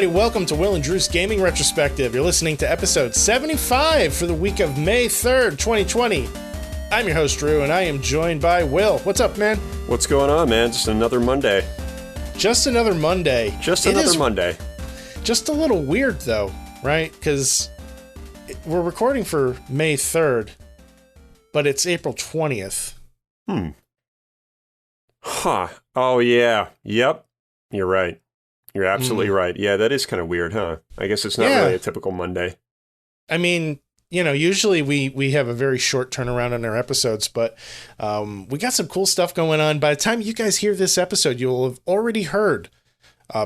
everybody. Welcome to Will and Drew's Gaming Retrospective. You're listening to episode 75 for the week of May 3rd, 2020. I'm your host, Drew, and I am joined by Will. What's up, man? What's going on, man? Just another Monday. Just another Monday. Just another Monday. Just a little weird, though, right? Because we're recording for May 3rd, but it's April 20th. Huh. Oh, yeah. Yep. You're right. You're absolutely right. Yeah, that is kind of weird, huh? I guess it's not really a typical Monday. I mean, you know, usually we have a very short turnaround on our episodes, but we got some cool stuff going on. By the time you guys hear this episode, you'll have already heard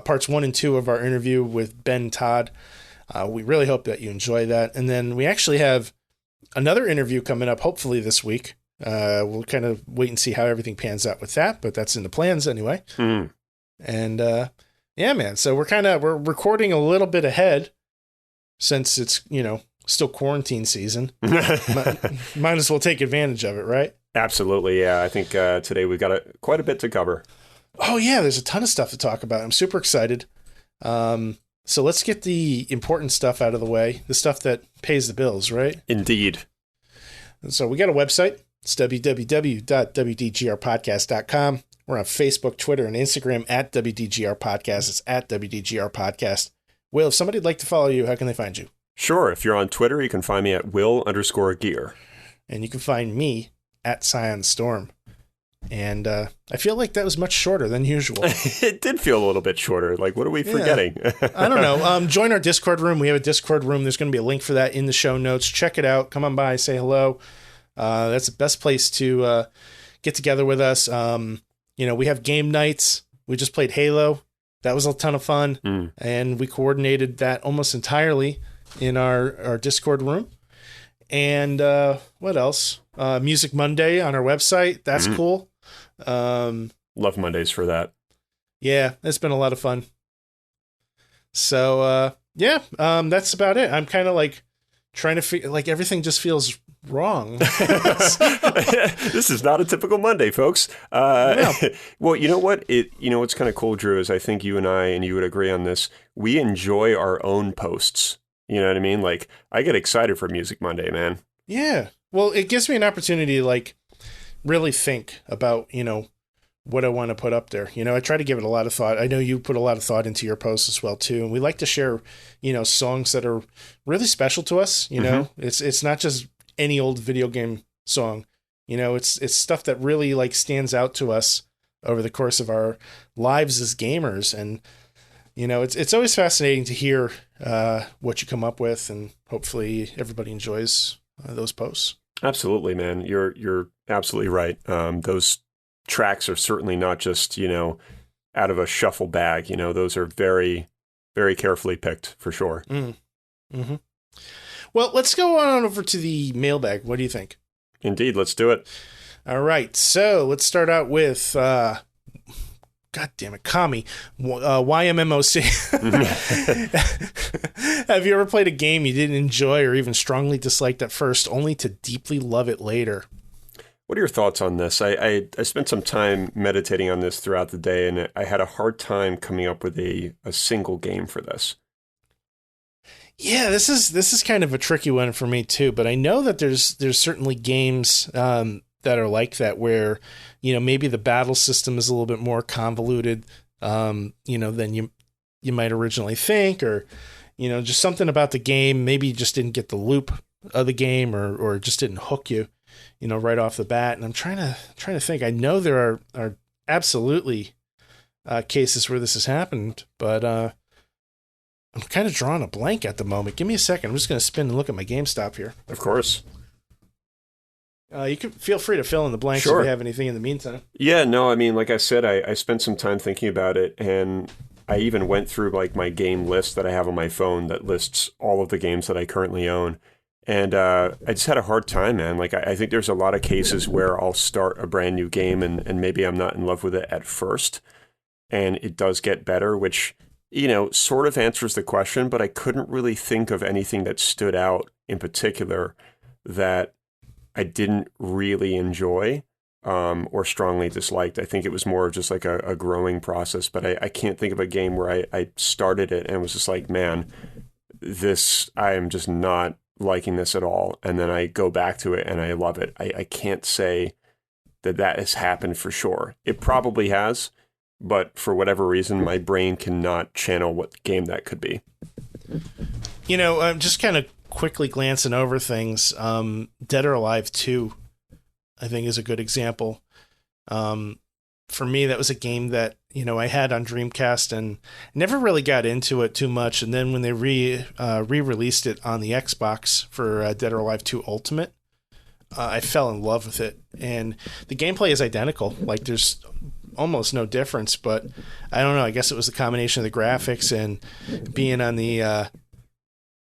parts 1 and 2 of our interview with Ben Todd. We really hope that you enjoy that. And then we actually have another interview coming up, hopefully this week. We'll kind of wait and see how everything pans out with that, but that's in the plans anyway. And yeah, man. So we're recording a little bit ahead since it's, you know, still quarantine season. Might as well take advantage of it, right? Absolutely, yeah. I think today we've got quite a bit to cover. Oh, yeah. There's a ton of stuff to talk about. I'm super excited. So let's get the important stuff out of the way, the stuff that pays the bills, right? Indeed. And so we got a website. It's www.wdgrpodcast.com. We're on Facebook, Twitter, and Instagram at WDGR Podcast. It's at WDGR Podcast. Will, if somebody'd like to follow you, how can they find you? Sure. If you're on Twitter, you can find me at Will_Gear. And you can find me at ScionStorm. And I feel like that was much shorter than usual. It did feel a little bit shorter. Like, what are we forgetting? I don't know. Join our Discord room. We have a Discord room. There's going to be a link for that in the show notes. Check it out. Come on by. Say hello. That's the best place to get together with us. You know, we have game nights. We just played Halo. That was a ton of fun. And we coordinated that almost entirely in our Discord room. And what else? Music Monday on our website. That's cool. Love Mondays for that. Yeah, it's been a lot of fun. So, yeah, that's about it. I'm kind of like trying to feel like everything just feels wrong. This is not a typical Monday, folks. No. Well, you know what? What's kind of cool, Drew, is I think you and you would agree on this. We enjoy our own posts. You know what I mean? Like, I get excited for Music Monday, man. Yeah. Well, it gives me an opportunity to, like, really think about, you know, what I want to put up there. You know, I try to give it a lot of thought. I know you put a lot of thought into your posts as well, too. And we like to share, you know, songs that are really special to us. You know, it's not just any old video game song. You know, it's stuff that really, like, stands out to us over the course of our lives as gamers. And, you know, it's always fascinating to hear what you come up with, and hopefully everybody enjoys those posts. Absolutely, man. You're absolutely right. Those tracks are certainly not just, you know, out of a shuffle bag. You know, those are very, very carefully picked for sure. Well, let's go on over to the mailbag. What do you think? Indeed, let's do it. All right, so let's start out with God damn it, Kami, YMMOC. Have you ever played a game you didn't enjoy or even strongly disliked at first, only to deeply love it later? What are your thoughts on this? I spent some time meditating on this throughout the day, and I had a hard time coming up with a single game for this. Yeah, this is kind of a tricky one for me too, but I know that there's certainly games that are like that, where, you know, maybe the battle system is a little bit more convoluted, you know, than you might originally think, or, you know, just something about the game. Maybe you just didn't get the loop of the game, or it just didn't hook you, you know, right off the bat. And I'm trying to think. I know there are absolutely cases where this has happened, but I'm kind of drawing a blank at the moment. Give me a second. I'm just going to spin and look at my GameStop here. Of course. You can feel free to fill in the blanks if you have anything in the meantime. Yeah, no, I mean, like I said, I spent some time thinking about it, and I even went through, like, my game list that I have on my phone that lists all of the games that I currently own. And I just had a hard time, man. Like, I think there's a lot of cases where I'll start a brand new game and maybe I'm not in love with it at first, and it does get better, which, you know, sort of answers the question, but I couldn't really think of anything that stood out in particular that I didn't really enjoy. or strongly disliked. I think it was more of just like a growing process, but I can't think of a game where I started it and was just like, man, I am just not liking this at all. And then I go back to it and I love it. I can't say that has happened for sure. It probably has, but for whatever reason, my brain cannot channel what game that could be. I'm just kind of quickly glancing over things. Dead or Alive 2, I think, is a good example. For me, that was a game that, I had on Dreamcast and never really got into it too much. And then when they re-released it on the Xbox for Dead or Alive 2 Ultimate, I fell in love with it. And the gameplay is identical. Like, there's almost no difference, but I don't know. I guess it was the combination of the graphics and being on the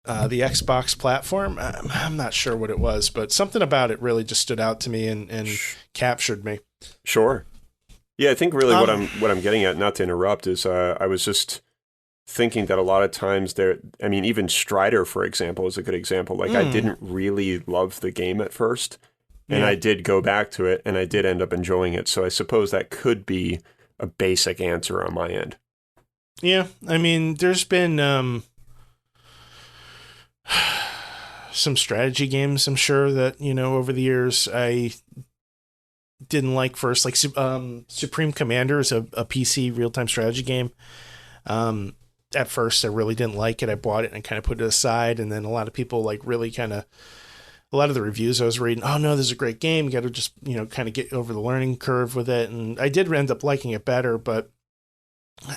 Xbox platform. I'm not sure what it was, but something about it really just stood out to me and captured me. Sure. Yeah, I think really what I'm getting at, not to interrupt, is I was just thinking that a lot of times even Strider, for example, is a good example. Like, I didn't really love the game at first, and I did go back to it, and I did end up enjoying it. So I suppose that could be a basic answer on my end. Yeah, I mean, there's been some strategy games, I'm sure, that, over the years I didn't like first. Like Supreme Commander is a PC real-time strategy game. At first, I really didn't like it. I bought it and kind of put it aside. And then a lot of people a lot of the reviews I was reading, oh no, this is a great game. You got to just, kind of get over the learning curve with it. And I did end up liking it better, but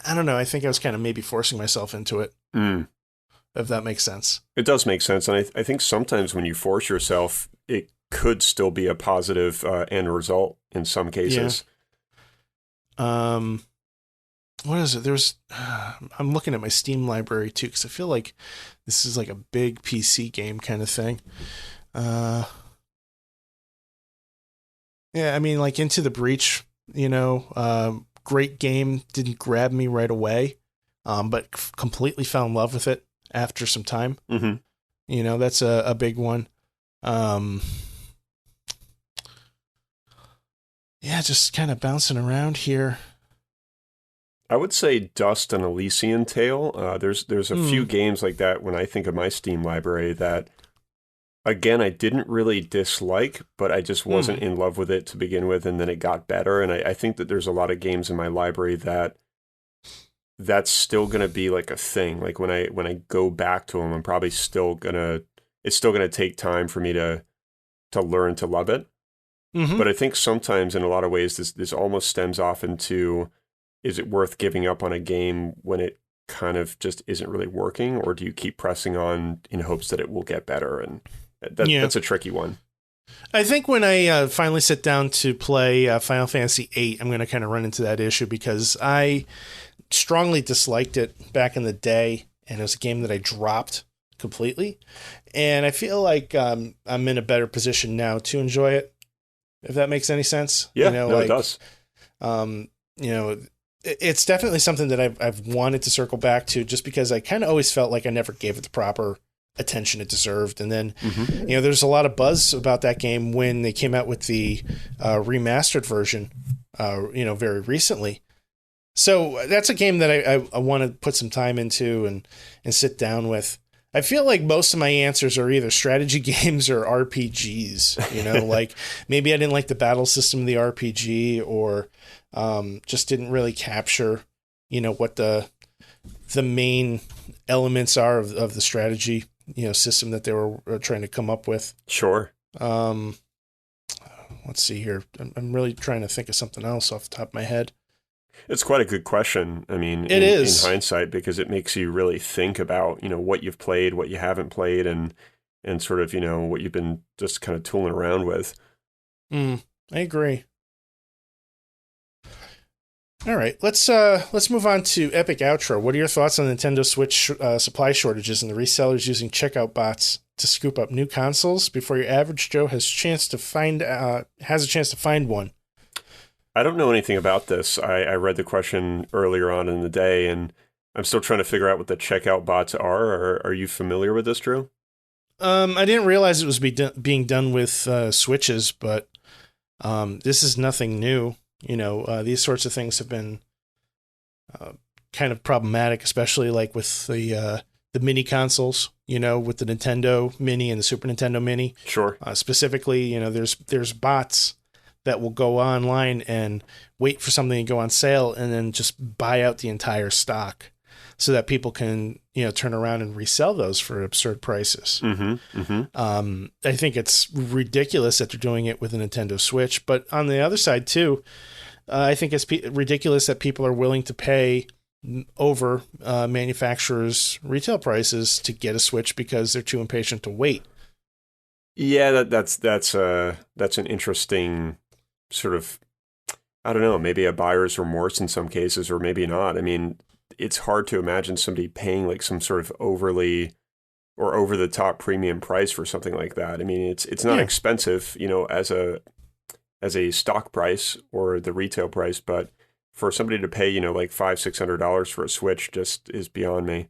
I don't know. I think I was kind of maybe forcing myself into it. If that makes sense. It does make sense. And I think sometimes when you force yourself, it could still be a positive end result in some cases. Yeah. What is it? I'm looking at my Steam library too, because I feel like this is like a big PC game kind of thing. Yeah, I mean, like Into the Breach, great game, didn't grab me right away, but completely fell in love with it after some time. Mm-hmm. That's a big one. Yeah, just kind of bouncing around here. I would say Dust and Elysian Tale. There's a few games like that when I think of my Steam library that, again, I didn't really dislike, but I just wasn't in love with it to begin with, and then it got better. And I think that there's a lot of games in my library that's still going to be like a thing. Like when I go back to them, I'm probably it's still going to take time for me to learn to love it. Mm-hmm. But I think sometimes in a lot of ways, this almost stems off into, is it worth giving up on a game when it kind of just isn't really working, or do you keep pressing on in hopes that it will get better? And that's a tricky one. I think when I finally sit down to play Final Fantasy VIII, I'm going to kind of run into that issue because I strongly disliked it back in the day, and it was a game that I dropped completely. And I feel like I'm in a better position now to enjoy it, if that makes any sense. Yeah, it does. It's definitely something that I've wanted to circle back to, just because I kind of always felt like I never gave it the proper attention it deserved. And then, there's a lot of buzz about that game when they came out with the remastered version, very recently. So that's a game that I want to put some time into and sit down with. I feel like most of my answers are either strategy games or RPGs, like maybe I didn't like the battle system of the RPG, or just didn't really capture, what the main elements are of the strategy, system that they were trying to come up with. Sure. Let's see here. I'm really trying to think of something else off the top of my head. It's quite a good question. I mean, it is in hindsight, because it makes you really think about, what you've played, what you haven't played, and sort of, what you've been just kind of tooling around with. I agree. All right, let's move on to Epic Outro. What are your thoughts on Nintendo Switch supply shortages and the resellers using checkout bots to scoop up new consoles before your average Joe has a chance to find one? I don't know anything about this. I read the question earlier on in the day, and I'm still trying to figure out what the checkout bots are. Are you familiar with this, Drew? I didn't realize it was being done with Switches, but This is nothing new. These sorts of things have been kind of problematic, especially like with the mini consoles, with the Nintendo Mini and the Super Nintendo Mini. Sure. Specifically, there's bots that will go online and wait for something to go on sale and then just buy out the entire stock so that people can, turn around and resell those for absurd prices. Mm-hmm. Mm-hmm. I think it's ridiculous that they're doing it with a Nintendo Switch. But on the other side, too, I think it's ridiculous that people are willing to pay over manufacturers' retail prices to get a Switch because they're too impatient to wait. Yeah, that's an interesting sort of, I don't know, maybe a buyer's remorse in some cases, or maybe not. I mean, it's hard to imagine somebody paying like some sort of overly or over the top premium price for something like that. I mean, it's not expensive, as a stock price or the retail price, but for somebody to pay, like $500-$600 for a Switch just is beyond me.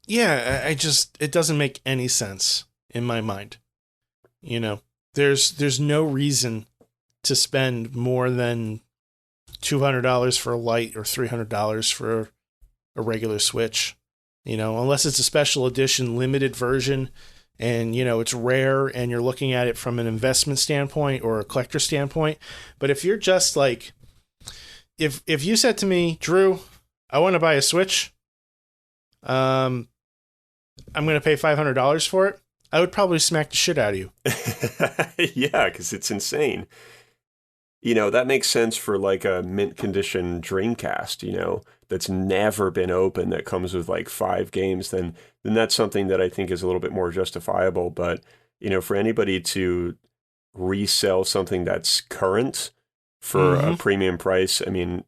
Yeah, it doesn't make any sense in my mind. There's no reason to spend more than $200 for a Lite or $300 for a regular Switch, unless it's a special edition limited version and, it's rare and you're looking at it from an investment standpoint or a collector standpoint. But if you're just like, if you said to me, Drew, I want to buy a Switch, I'm going to pay $500 for it, I would probably smack the shit out of you. Yeah, because it's insane. That makes sense for like a mint condition Dreamcast, that's never been open, that comes with like 5 games, then that's something that I think is a little bit more justifiable. But, for anybody to resell something that's current for a premium price, I mean,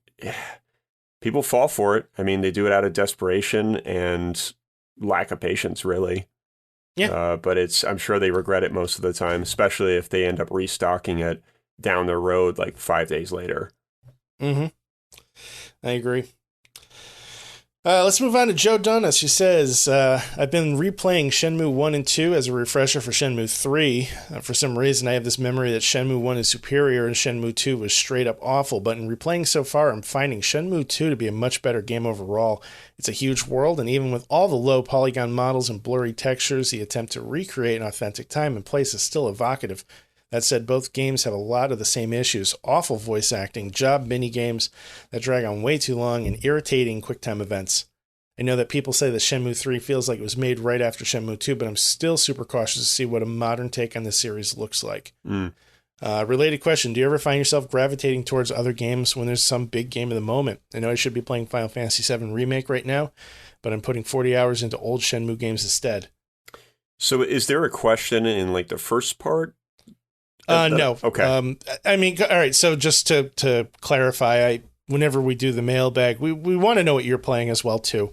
people fall for it. I mean, they do it out of desperation and lack of patience, really. Yeah. But I'm sure they regret it most of the time, especially if they end up restocking it down the road like 5 days later. Mm-hmm. I agree. Let's move on to Joe Donna. She says, I've been replaying Shenmue 1 and 2 as a refresher for Shenmue 3. For some reason, I have this memory that Shenmue 1 is superior and Shenmue 2 was straight up awful, but in replaying so far, I'm finding Shenmue 2 to be a much better game overall. It's a huge world, and even with all the low polygon models and blurry textures, the attempt to recreate an authentic time and place is still evocative. That said, both games have a lot of the same issues: awful voice acting, job mini-games that drag on way too long, and irritating QuickTime events. I know that people say that Shenmue 3 feels like it was made right after Shenmue 2, but I'm still super cautious to see what a modern take on the series looks like. Related question, do you ever find yourself gravitating towards other games when there's some big game of the moment? I know I should be playing Final Fantasy VII Remake right now, but I'm putting 40 hours into old Shenmue games instead. So is there a question in like the first part? No. Okay. I mean, all right. So just to clarify, whenever we do the mailbag, we want to know what you're playing as well too.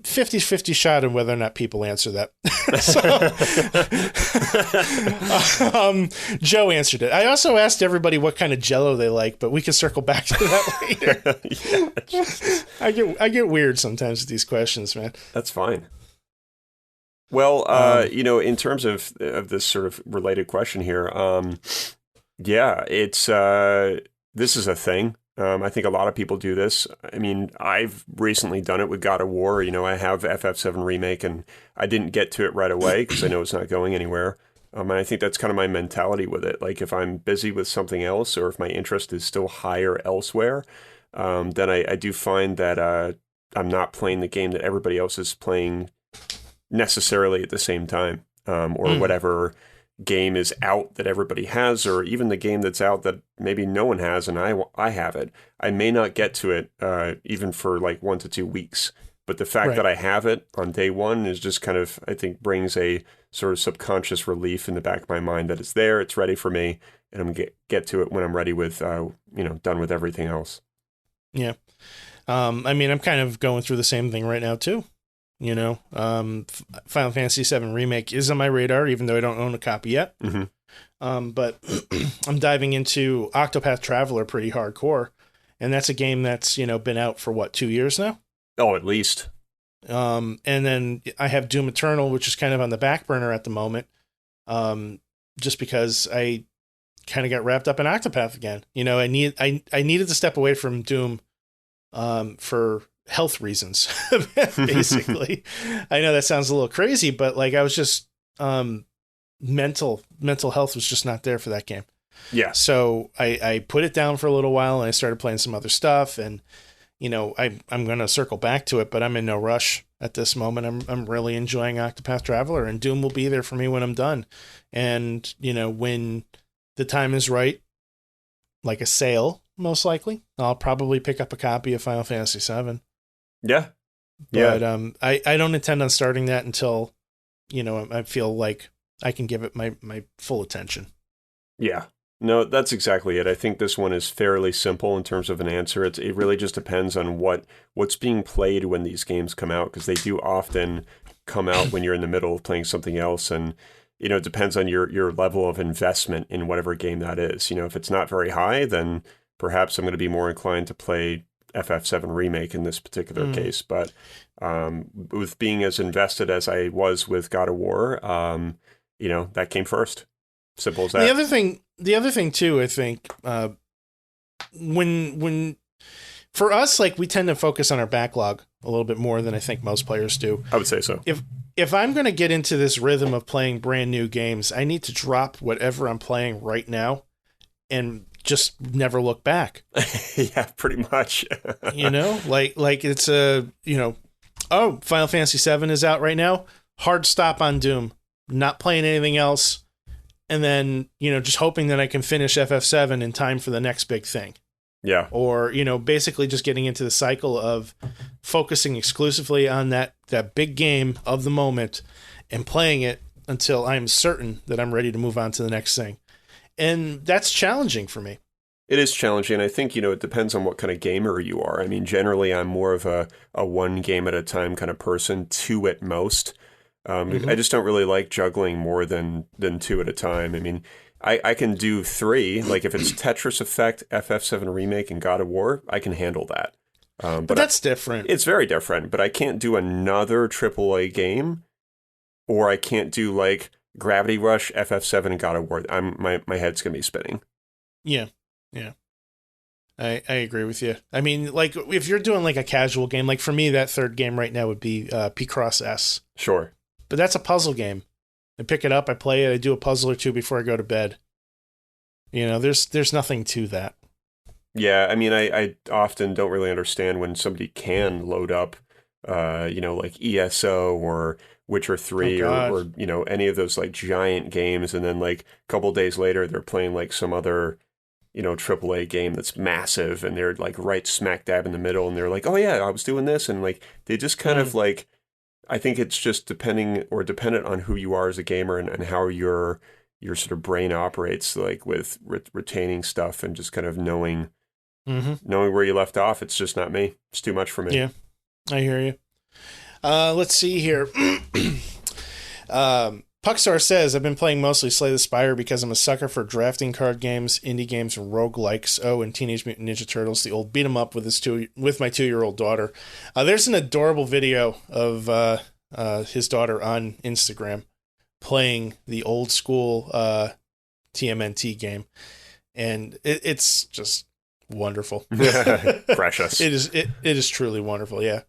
50-50 shot on whether or not people answer that. Joe answered it. I also asked everybody what kind of Jell-O they like, but we can circle back to that later. I get weird sometimes with these questions, man. That's fine. Well, in terms of this sort of related question here, it's this is a thing. I think a lot of people do this. I mean, I've recently done it with God of War. I have FF7 Remake, and I didn't get to it right away because I know it's not going anywhere. And I think that's kind of my mentality with it. Like, if I'm busy with something else, or if my interest is still higher elsewhere, then I do find that I'm not playing the game that everybody else is playing necessarily at the same time, or whatever game is out that everybody has, or even the game that's out that maybe no one has and I have it. I may not get to it even for like 1 to 2 weeks, but the fact that I have it on day one is just kind of, I think, brings a sort of subconscious relief in the back of my mind that it's there, it's ready for me, and I'm get to it when I'm ready with done with everything else. Yeah. I mean, I'm kind of going through the same thing right now too. Final Fantasy VII Remake is on my radar, even though I don't own a copy yet. Mm-hmm. But I'm diving into Octopath Traveler pretty hardcore, and that's a game that's been out for 2 years now. Oh, at least. And then I have Doom Eternal, which is kind of on the back burner at the moment, just because I kind of got wrapped up in Octopath again. You know, I needed to step away from Doom for health reasons, basically. I know that sounds a little crazy, but like I was just mental health was just not there for that game. Yeah. So I put it down for a little while and I started playing some other stuff, and you know, I'm going to circle back to it, but I'm in no rush at this moment. I'm really enjoying Octopath Traveler, and Doom will be there for me when I'm done. And, you know, when the time is right, like a sale, most likely, I'll probably pick up a copy of Final Fantasy VII. Yeah. But I don't intend on starting that until, you know, I feel like I can give it my full attention. Yeah. No, that's exactly it. I think this one is fairly simple in terms of an answer. It really just depends on what's being played when these games come out, because they do often come out when you're in the middle of playing something else, and you know, it depends on your level of investment in whatever game that is. You know, if it's not very high, then perhaps I'm going to be more inclined to play FF7 Remake in this particular case. But with being as invested as I was with God of War, you know, that came first. Simple as that. The other thing too, I think, when for us, like, we tend to focus on our backlog a little bit more than I think most players do. I would say so. If I'm going to get into this rhythm of playing brand new games, I need to drop whatever I'm playing right now and just never look back. Yeah, pretty much. You know, like it's a, you know, oh, Final Fantasy VII is out right now. Hard stop on Doom. Not playing anything else. And then, you know, just hoping that I can finish FF7 in time for the next big thing. Yeah. Or, you know, basically just getting into the cycle of focusing exclusively on that big game of the moment and playing it until I'm certain that I'm ready to move on to the next thing. And that's challenging for me. It is challenging. I think, you know, it depends on what kind of gamer you are. I mean, generally, I'm more of a one game at a time kind of person, two at most. I just don't really like juggling more than two at a time. I mean, I can do three. Like if it's Tetris Effect, FF7 Remake, and God of War, I can handle that. But that's different. It's very different. But I can't do another AAA game, or I can't do like Gravity Rush, FF7, and God of War. My head's gonna be spinning. Yeah. I agree with you. I mean, like if you're doing like a casual game, like for me, that third game right now would be Picross S. Sure. But that's a puzzle game. I pick it up, I play it, I do a puzzle or two before I go to bed. You know, there's nothing to that. Yeah, I mean, I often don't really understand when somebody can load up, you know, like ESO or Witcher 3 or, you know, any of those like giant games. And then like a couple days later, they're playing like some other, you know, AAA game that's massive. And they're like right smack dab in the middle. And they're like, oh yeah, I was doing this. And like, they just kind of like, I think it's just dependent on who you are as a gamer and how your sort of brain operates, like with retaining stuff and just kind of knowing where you left off. It's just not me. It's too much for me. Yeah, I hear you. Let's see here. Puckstar says, I've been playing mostly Slay the Spire because I'm a sucker for drafting card games, indie games, and roguelikes. Oh, and Teenage Mutant Ninja Turtles, the old beat 'em up with my 2-year-old daughter. There's an adorable video of his daughter on Instagram playing the old school TMNT game, and it's just wonderful. Precious. It is truly wonderful. Yeah.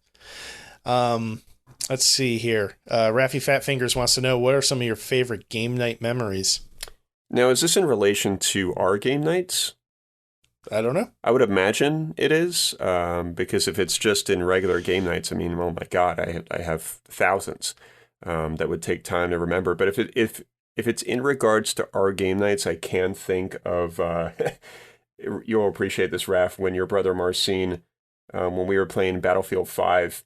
Let's see here. Raffy Fat Fingers wants to know, what are some of your favorite game night memories? Now, is this in relation to our game nights? I don't know. I would imagine it is, because if it's just in regular game nights, I mean, oh my God, I have thousands that would take time to remember. But if it's in regards to our game nights, I can think of, you'll appreciate this, Raph, when your brother Marcin, when we were playing Battlefield 5,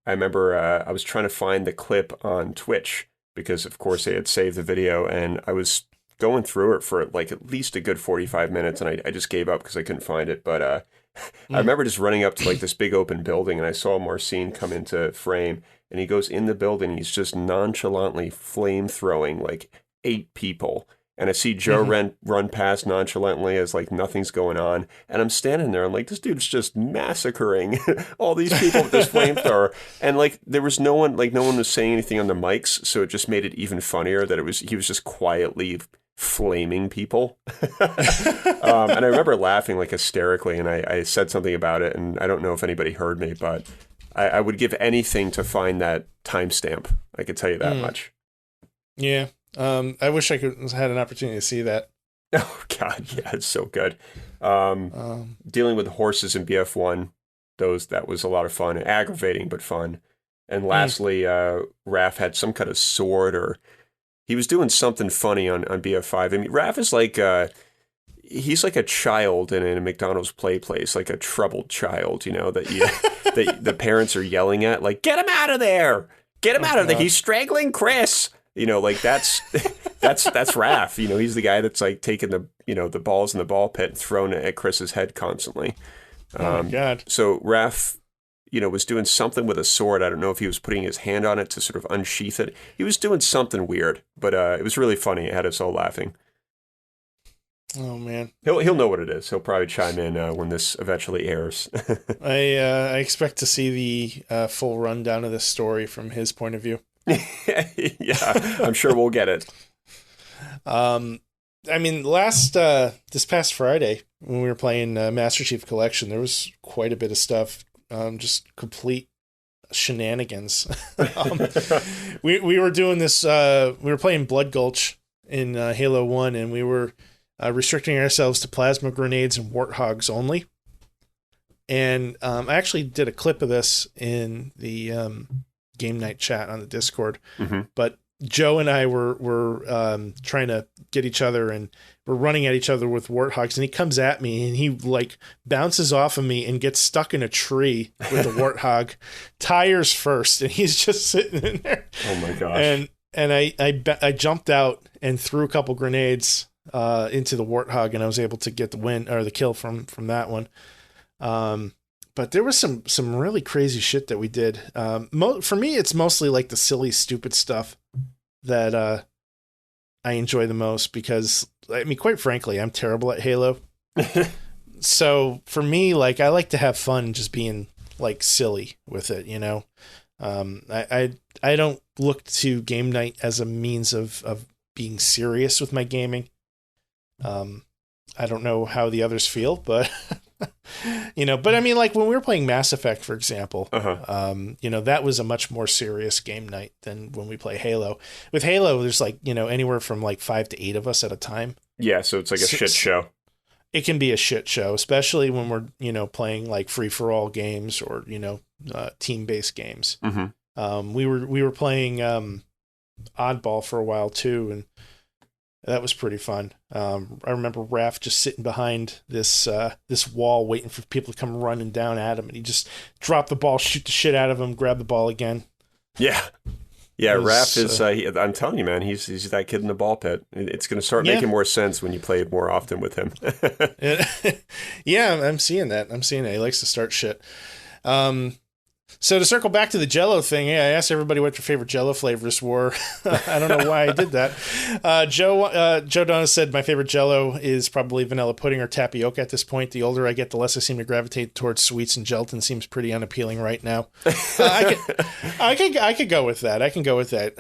I remember I was trying to find the clip on Twitch because, of course, they had saved the video, and I was going through it for like at least a good 45 minutes, and I just gave up because I couldn't find it. But I remember just running up to like this big open building, and I saw Marcin come into frame, and he goes in the building, and he's just nonchalantly flame throwing like 8 people. And I see Joe run past nonchalantly as like nothing's going on. And I'm standing there. I'm like, this dude's just massacring all these people with this flamethrower. And like, there was no one was saying anything on the mics. So it just made it even funnier that he was just quietly flaming people. And I remember laughing like hysterically, and I said something about it, and I don't know if anybody heard me, but I would give anything to find that timestamp. I could tell you that much. Yeah. I wish I could had an opportunity to see that. Oh God, yeah, it's so good. Dealing with horses in BF1, that was a lot of fun, aggravating but fun. And lastly, Raph had some kind of sword, or he was doing something funny on BF5. I mean, Raph is like he's like a child in a McDonald's play place, like a troubled child, that the parents are yelling at, like, get him out of there, get him out of there, he's strangling Chris. Like that's Raph. He's the guy that's like taking the balls in the ball pit and throwing it at Chris's head constantly. Oh my God. So Raph, was doing something with a sword. I don't know if he was putting his hand on it to sort of unsheath it. He was doing something weird, but it was really funny. It had us all laughing. Oh man. He'll know what it is. He'll probably chime in when this eventually airs. I expect to see the full rundown of this story from his point of view. Yeah, I'm sure we'll get it. I mean, this past Friday when we were playing Master Chief Collection, there was quite a bit of stuff, just complete shenanigans. We were doing this. We were playing Blood Gulch in Halo 1, and we were restricting ourselves to plasma grenades and warthogs only. And I actually did a clip of this in the game night chat on the Discord, but Joe and I were trying to get each other, and we're running at each other with warthogs, and he comes at me and he like bounces off of me and gets stuck in a tree with the warthog, tires first, and he's just sitting in there. Oh my gosh. And I jumped out and threw a couple grenades into the warthog, and I was able to get the win or the kill from that one. But there was some really crazy shit that we did. For me, it's mostly like the silly, stupid stuff that I enjoy the most, because, I mean, quite frankly, I'm terrible at Halo. So for me, like, I like to have fun just being like silly with it, I don't look to game night as a means of being serious with my gaming. I don't know how the others feel, but but I mean, like when we were playing Mass Effect, for example, that was a much more serious game night than when we play Halo. With Halo, there's like, anywhere from like 5 to 8 of us at a time. Yeah. So it's like a shit show. It can be a shit show, especially when we're, playing like free for all games or, team based games. We were playing, Oddball for a while too. And that was pretty fun. I remember Raph just sitting behind this wall waiting for people to come running down at him, and he just dropped the ball, shoot the shit out of him, grab the ball again. Yeah. Raph is, I'm telling you, man, he's that kid in the ball pit. It's going to start making more sense when you play more often with him. Yeah, I'm seeing that. He likes to start shit. So to circle back to the Jell-O thing, I asked everybody what your favorite Jell-O flavors were. I don't know why I did that. Joe Donna said my favorite Jell-O is probably vanilla pudding or tapioca at this point. The older I get, the less I seem to gravitate towards sweets, and gelatin seems pretty unappealing right now. I could go with that. I can go with that.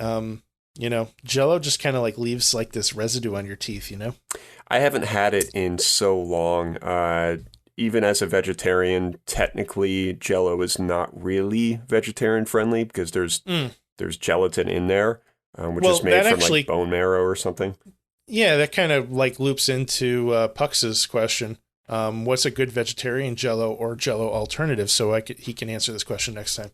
Jell-O just kind of like leaves like this residue on your teeth, I haven't had it in so long. Even as a vegetarian, technically Jell-O is not really vegetarian friendly because there's gelatin in there, which is made from like bone marrow or something. Yeah, that kind of like loops into Pux's question. What's a good vegetarian Jell-O or Jell-O alternative? So he can answer this question next time.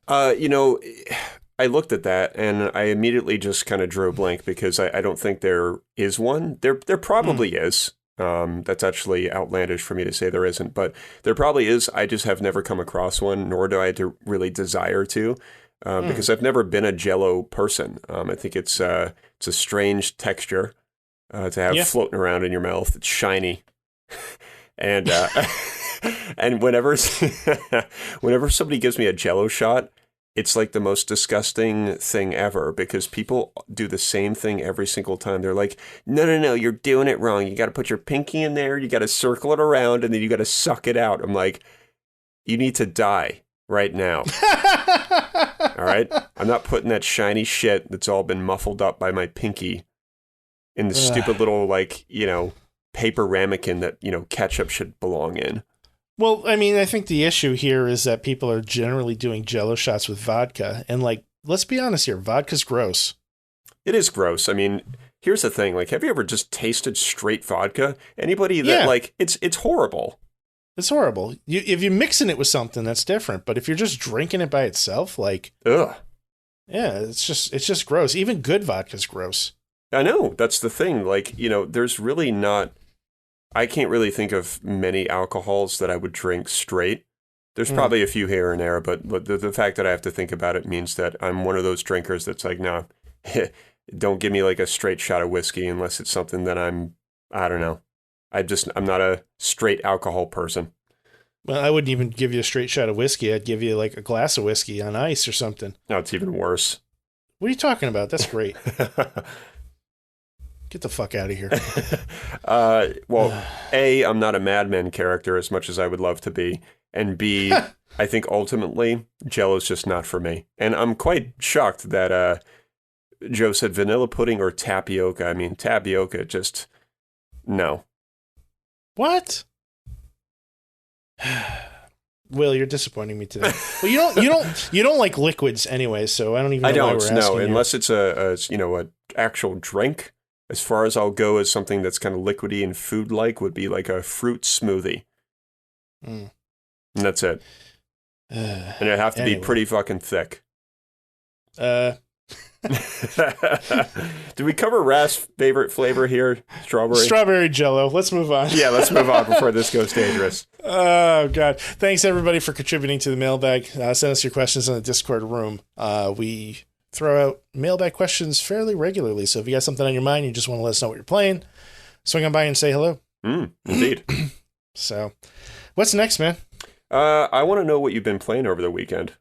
I looked at that and I immediately just kind of drew a blank because I don't think there is one. There probably is. That's actually outlandish for me to say there isn't, but there probably is. I just have never come across one, nor do I really desire to, because I've never been a Jell-O person. I think it's a strange texture to have floating around in your mouth. It's shiny, and and whenever somebody gives me a Jell-O shot, it's like the most disgusting thing ever because people do the same thing every single time. They're like, no, you're doing it wrong. You got to put your pinky in there. You got to circle it around and then you got to suck it out. I'm like, you need to die right now. All right. I'm not putting that shiny shit that's all been muffled up by my pinky in the stupid little, like, paper ramekin that, ketchup should belong in. Well, I mean, I think the issue here is that people are generally doing Jell-O shots with vodka. And, like, let's be honest here, vodka's gross. It is gross. I mean, here's the thing. Like, have you ever just tasted straight vodka? Anybody that, like, it's horrible. It's horrible. If you're mixing it with something, that's different. But if you're just drinking it by itself, like... Ugh. Yeah, it's just gross. Even good vodka's gross. I know. That's the thing. Like, there's really not... I can't really think of many alcohols that I would drink straight. There's probably a few here and there, but the fact that I have to think about it means that I'm one of those drinkers that's like, no, don't give me like a straight shot of whiskey unless it's something that I don't know. I'm not a straight alcohol person. Well, I wouldn't even give you a straight shot of whiskey. I'd give you like a glass of whiskey on ice or something. No, it's even worse. What are you talking about? That's great. Get the fuck out of here. Well, A, I'm not a Mad Men character as much as I would love to be. And B, I think ultimately, Jell-O's just not for me. And I'm quite shocked that Joe said vanilla pudding or tapioca. I mean, tapioca, just, no. What? Will, you're disappointing me today. Well, you don't like liquids anyway, so I don't even know why we're asking no, you. unless it's a actual drink. As far as I'll go as something that's kind of liquidy and food-like would be like a fruit smoothie. And that's it. And it'd have to be pretty fucking thick. Did we cover Raph's favorite flavor here? Strawberry? Strawberry Jell-O. Let's move on. Yeah, let's move on before this goes dangerous. Oh, God. Thanks, everybody, for contributing to the mailbag. Send us your questions in the Discord room. We throw out mailbag questions fairly regularly, so if you got something on your mind, you just want to let us know what you're playing, swing on by and say hello. Indeed. So, what's next, man? I want to know what you've been playing over the weekend.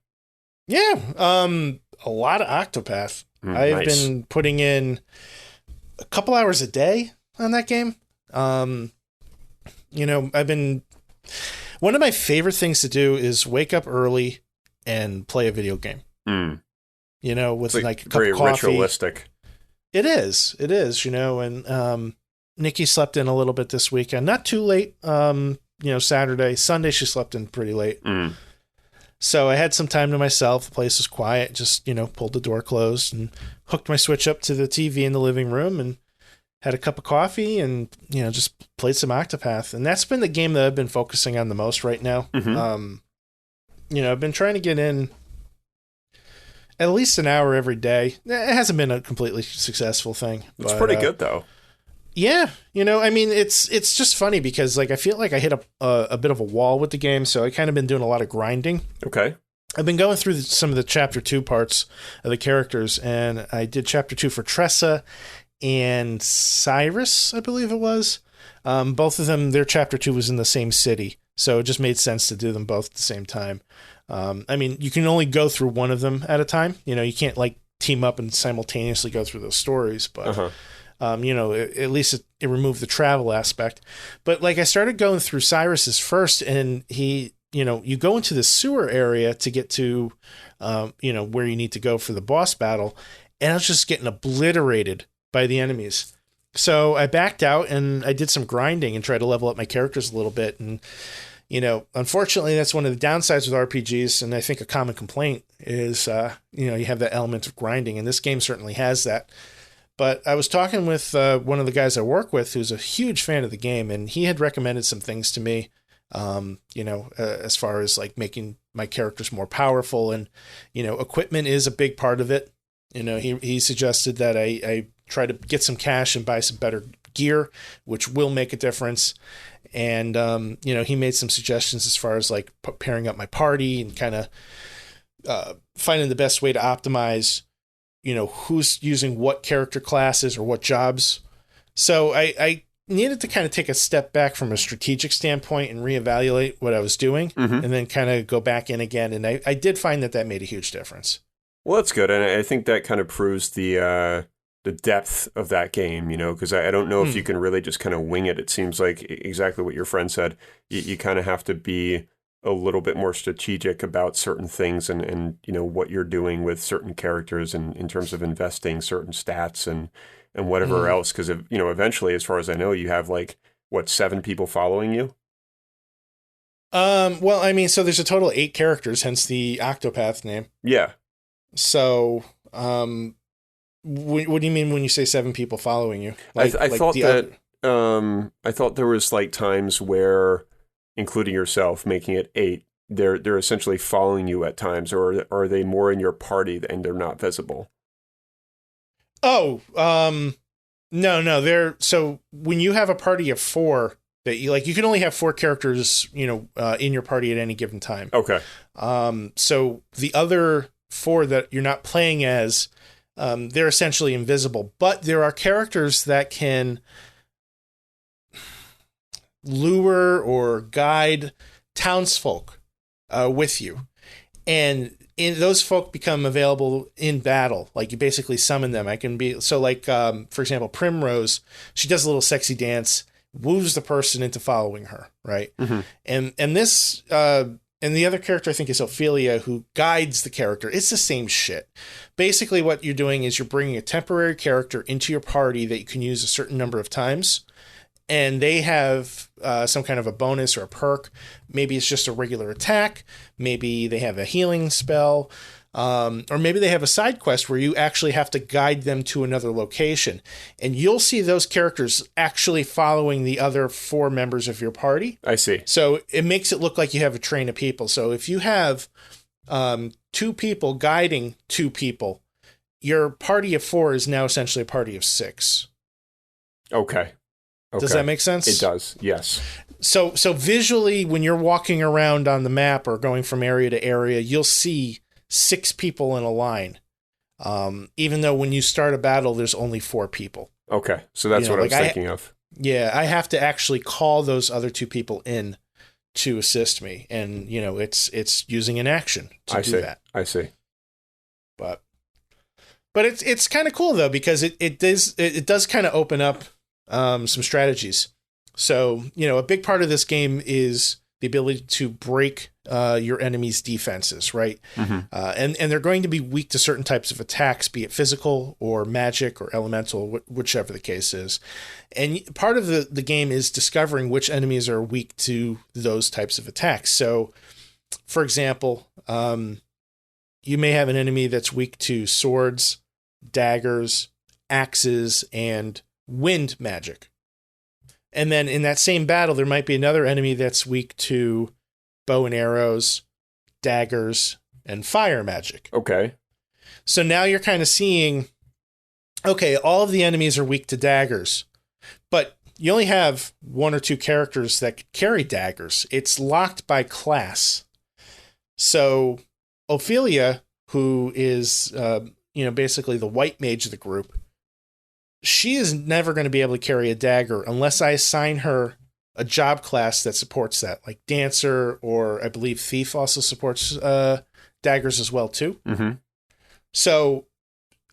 Yeah, a lot of Octopath. I've been putting in a couple hours a day on that game. One of my favorite things to do is wake up early and play a video game. With like a cup of coffee. Very ritualistic. It is, and Nikki slept in a little bit this weekend. Not too late, Saturday. Sunday she slept in pretty late. So I had some time to myself. The place was quiet. Just, pulled the door closed and hooked my Switch up to the TV in the living room and had a cup of coffee and, just played some Octopath. And that's been the game that I've been focusing on the most right now. I've been trying to get in at least an hour every day. It hasn't been a completely successful thing. It's pretty good, though. Yeah. It's just funny because, like, I feel like I hit a bit of a wall with the game, so I kind of been doing a lot of grinding. Okay. I've been going through some of the Chapter 2 parts of the characters, and I did Chapter 2 for Tressa and Cyrus, I believe it was. Both of them, their Chapter 2 was in the same city, so it just made sense to do them both at the same time. You can only go through one of them at a time. You can't, like, team up and simultaneously go through those stories, but... at least it removed the travel aspect. But like I started going through Cyrus's first, and he, you go into the sewer area to get to, where you need to go for the boss battle. And I was just getting obliterated by the enemies. So I backed out and I did some grinding and tried to level up my characters a little bit. And, unfortunately that's one of the downsides with RPGs. And I think a common complaint is, you have that element of grinding, and this game certainly has that. But I was talking with one of the guys I work with who's a huge fan of the game, and he had recommended some things to me, as far as like making my characters more powerful, and, equipment is a big part of it. He suggested that I try to get some cash and buy some better gear, which will make a difference. And, he made some suggestions as far as like pairing up my party and kind of finding the best way to optimize who's using what character classes or what jobs. So I needed to kind of take a step back from a strategic standpoint and reevaluate what I was doing, and then kind of go back in again. And I did find that made a huge difference. Well, that's good. And I think that kind of proves the depth of that game, because I don't know if you can really just kind of wing it. It seems like exactly what your friend said. You kind of have to be a little bit more strategic about certain things and what you're doing with certain characters and in terms of investing certain stats and whatever else. Because, eventually, as far as I know, you have 7 people following you? Well, I mean, so there's a total of 8 characters, hence the Octopath name. Yeah. So, what do you mean when you say 7 people following you? I thought there was times where, including yourself, making it 8, they're essentially following you at times, or are they more in your party and they're not visible? Oh, no. So when you have a party of 4, that you can only have 4 characters, in your party at any given time. Okay. So the other 4 that you're not playing as, they're essentially invisible, but there are characters that can lure or guide townsfolk with you, and those folk become available in battle. You basically summon them. For example, Primrose, she does a little sexy dance, woos the person into following her, right? Mm-hmm. And this and the other character I think is Ophelia, who guides the character. It's the same shit. Basically, what you're doing is you're bringing a temporary character into your party that you can use a certain number of times, and they have some kind of a bonus or a perk. Maybe it's just a regular attack. Maybe they have a healing spell. Or maybe they have a side quest where you actually have to guide them to another location. And you'll see those characters actually following the other 4 members of your party. I see. So it makes it look like you have a train of people. So if you have 2 people guiding 2 people, your party of 4 is now essentially a party of 6. Okay. Does that make sense? It does, yes. So visually, when you're walking around on the map or going from area to area, you'll see 6 people in a line. Even though when you start a battle, there's only 4 people. Okay, so that's what I was thinking of. Yeah, I have to actually call those other 2 people in to assist me, and it's using an action to do that. I see. But it's kind of cool though, because it does kind of open up some strategies. So a big part of this game is the ability to break your enemy's defenses, right? Mm-hmm. And they're going to be weak to certain types of attacks, be it physical or magic or elemental, whichever the case is. And part of the game is discovering which enemies are weak to those types of attacks. So, for example, you may have an enemy that's weak to swords, daggers, axes, and wind magic. And then in that same battle, there might be another enemy that's weak to bow and arrows, daggers, and fire magic. Okay. So now you're kind of seeing, okay, all of the enemies are weak to daggers, but you only have 1 or 2 characters that carry daggers. It's locked by class. So Ophelia, who is, basically the white mage of the group, she is never going to be able to carry a dagger unless I assign her a job class that supports that, like Dancer, or I believe Thief also supports daggers as well too. Mm-hmm. So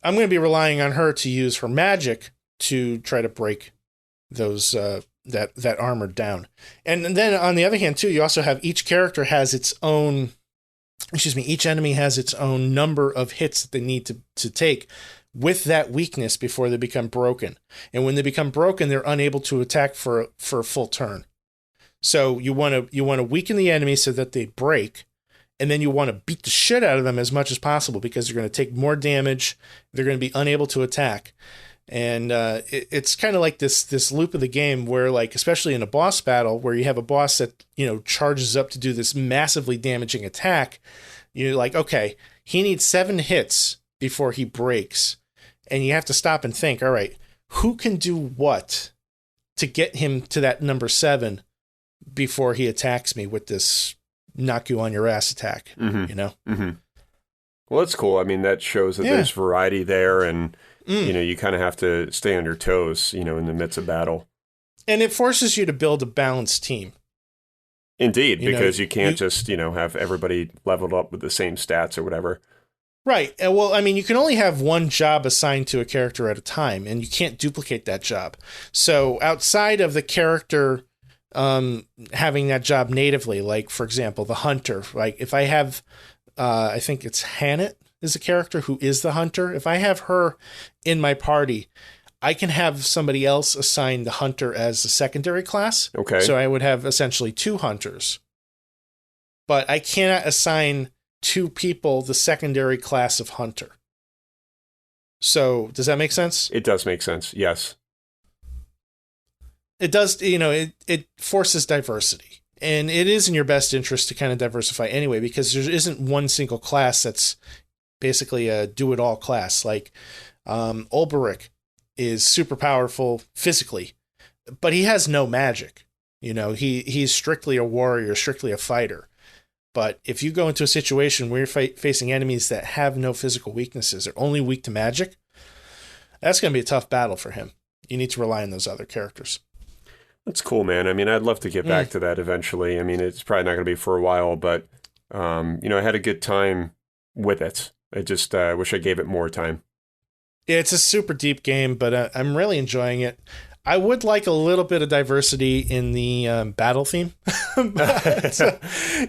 I'm going to be relying on her to use her magic to try to break those that armor down. And then on the other hand too, you also have each enemy has its own number of hits that they need to take with that weakness before they become broken. And when they become broken, they're unable to attack for a full turn. So you want to weaken the enemy so that they break, and then you want to beat the shit out of them as much as possible, because they're going to take more damage. They're going to be unable to attack. And it's kind of like this loop of the game where, especially in a boss battle where you have a boss that, charges up to do this massively damaging attack, you're like, okay, he needs 7 hits before he breaks. And you have to stop and think, all right, who can do what to get him to that number 7 before he attacks me with this knock you on your ass attack, Mm-hmm. Well, that's cool. I mean, that shows that there's variety there, and, you kind of have to stay on your toes, in the midst of battle. And it forces you to build a balanced team. Indeed, because you can't just, have everybody leveled up with the same stats or whatever. Right. Well, I mean, you can only have one job assigned to a character at a time, and you can't duplicate that job. So outside of the character having that job natively, like, for example, the hunter, like if I have, I think it's Hannett is a character who is the hunter. If I have her in my party, I can have somebody else assign the hunter as a secondary class. Okay. So I would have essentially 2 hunters. But I cannot assign 2 people the secondary class of hunter. So does that make sense? It does make sense, yes. It does, it forces diversity. And it is in your best interest to kind of diversify anyway, because there isn't one single class that's basically a do-it-all class. Like Ulberich is super powerful physically, but he has no magic. He's strictly a warrior, strictly a fighter. But if you go into a situation where you're facing enemies that have no physical weaknesses, they're only weak to magic, that's going to be a tough battle for him. You need to rely on those other characters. That's cool, man. I mean, I'd love to get back to that eventually. I mean, it's probably not going to be for a while, but, I had a good time with it. I just wish I gave it more time. Yeah, it's a super deep game, but I'm really enjoying it. I would like a little bit of diversity in the battle theme. But,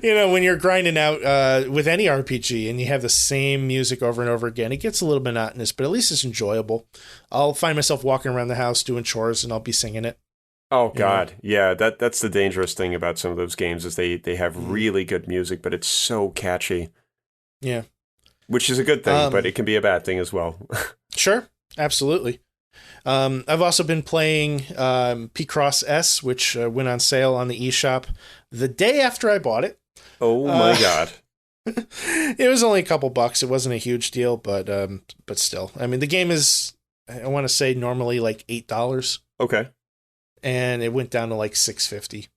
when you're grinding out with any RPG and you have the same music over and over again, it gets a little monotonous, but at least it's enjoyable. I'll find myself walking around the house doing chores and I'll be singing it. Oh, God. Yeah, that's the dangerous thing about some of those games is they have really good music, but it's so catchy. Yeah. Which is a good thing, but it can be a bad thing as well. Sure. Absolutely. I've also been playing Picross S, which went on sale on the eShop the day after I bought it. Oh, my God. It was only a couple bucks. It wasn't a huge deal, but still. I mean, the game is, I want to say, normally like $8. Okay. And it went down to like $6.50.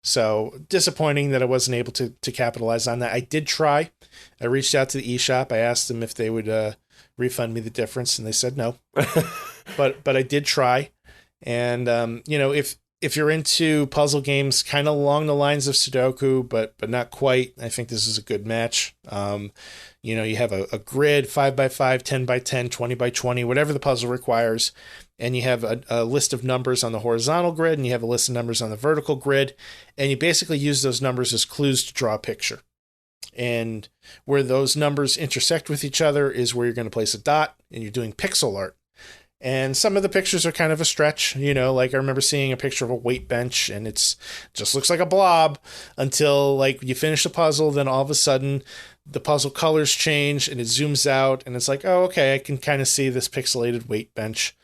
So disappointing that I wasn't able to capitalize on that. I did try. I reached out to the eShop. I asked them if they would refund me the difference, and they said no. but I did try. And if you're into puzzle games, kind of along the lines of Sudoku, but not quite, I think this is a good match. You have a grid, 5x5, 10x10, 20x20, whatever the puzzle requires. And you have a list of numbers on the horizontal grid, and you have a list of numbers on the vertical grid. And you basically use those numbers as clues to draw a picture. And where those numbers intersect with each other is where you're going to place a dot, and you're doing pixel art. And some of the pictures are kind of a stretch, like I remember seeing a picture of a weight bench, and it's just looks like a blob until like you finish the puzzle. Then all of a sudden the puzzle colors change and it zooms out, and it's like, oh, okay, I can kind of see this pixelated weight bench.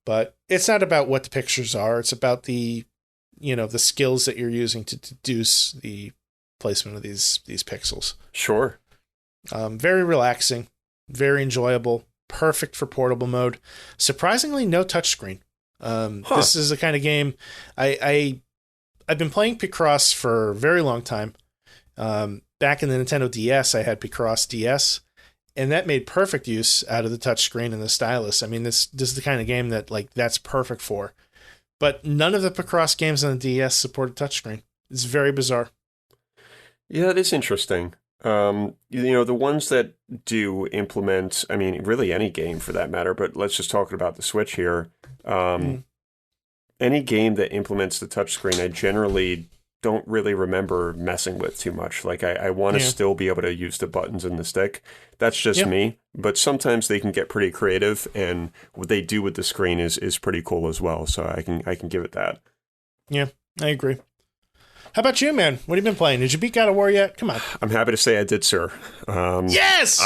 But it's not about what the pictures are. It's about the skills that you're using to deduce the placement of these pixels. Sure. Very relaxing, very enjoyable, perfect for portable mode. Surprisingly, no touchscreen. This is the kind of game I've been playing Picross for a very long time. Back in the Nintendo DS, I had Picross DS. And that made perfect use out of the touchscreen and the stylus. I mean, this is the kind of game that that's perfect for. But none of the Picross games on the DS support a touchscreen. It's very bizarre. Yeah, it is interesting. The ones that do implement, I mean, really any game for that matter, but let's just talk about the Switch here. Any game that implements the touchscreen, I generally don't really remember messing with too much. Like I want to still be able to use the buttons and the stick. That's just me. But sometimes they can get pretty creative, and what they do with the screen is pretty cool as well. So I can give it that. Yeah, I agree. How about you, man? What have you been playing? Did you beat God of War yet? Come on. I'm happy to say I did, sir. Yes!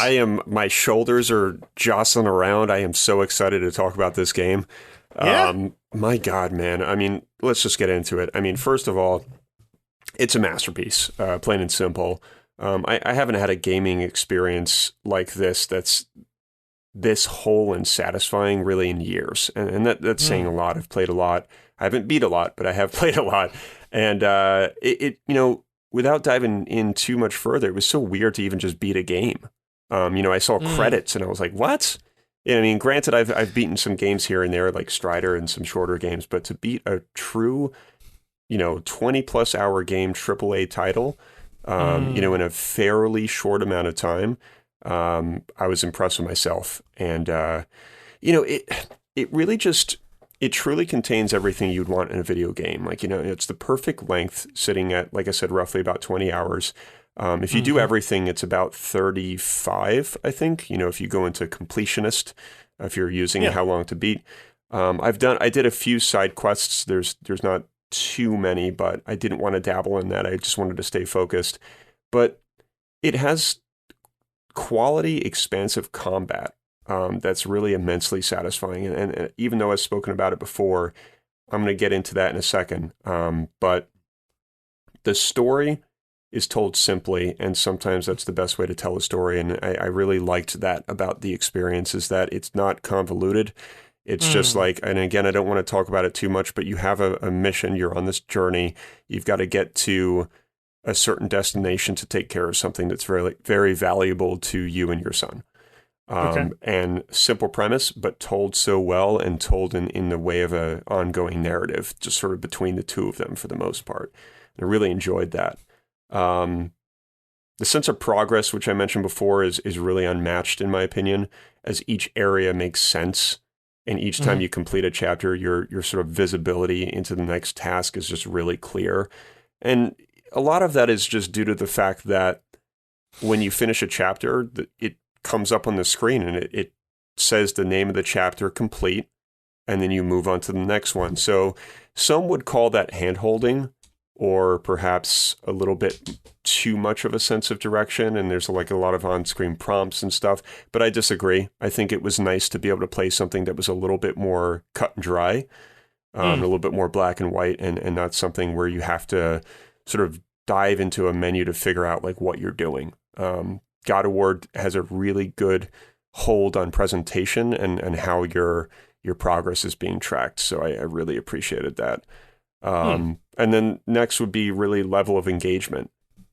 My shoulders are jostling around. I am so excited to talk about this game. My God, man. I mean, let's just get into it. I mean, first of all, it's a masterpiece, plain and simple. I haven't had a gaming experience like this that's this whole and satisfying really in years. And that's saying a lot. I've played a lot. I haven't beat a lot, but I have played a lot. And without diving in too much further, it was so weird to even just beat a game. I saw credits and I was like, what? And I mean, granted, I've beaten some games here and there, like Strider and some shorter games, but to beat a true 20-plus hour game AAA title, in a fairly short amount of time, I was impressed with myself. And, it really just, it truly contains everything you'd want in a video game. Like, it's the perfect length, sitting at, like I said, roughly about 20 hours. If you do everything, it's about 35, I think, if you go into completionist, if you're using how long to beat. I did a few side quests. There's not too many, but I didn't want to dabble in that. I just wanted to stay focused. But it has quality, expansive combat that's really immensely satisfying. And even though I've spoken about it before, I'm going to get into that in a second. But the story is told simply, and sometimes that's the best way to tell a story. And I really liked that about the experience, is that it's not convoluted. It's just like, and again, I don't want to talk about it too much, but you have a mission, you're on this journey, you've got to get to a certain destination to take care of something that's very, very valuable to you and your son. And simple premise, but told so well, and told in the way of an ongoing narrative, just sort of between the two of them for the most part. I really enjoyed that. The sense of progress, which I mentioned before, is really unmatched in my opinion, as each area makes sense. And each time you complete a chapter, your sort of visibility into the next task is just really clear. And a lot of that is just due to the fact that when you finish a chapter, it comes up on the screen and it says the name of the chapter complete, and then you move on to the next one. So some would call that hand-holding, or perhaps a little bit too much of a sense of direction, and there's like a lot of on-screen prompts and stuff, but I disagree. I think it was nice to be able to play something that was a little bit more cut and dry, a little bit more black and white, and not something where you have to sort of dive into a menu to figure out like what you're doing. God of War has a really good hold on presentation and how your progress is being tracked, so I really appreciated that. And then next would be really level of engagement.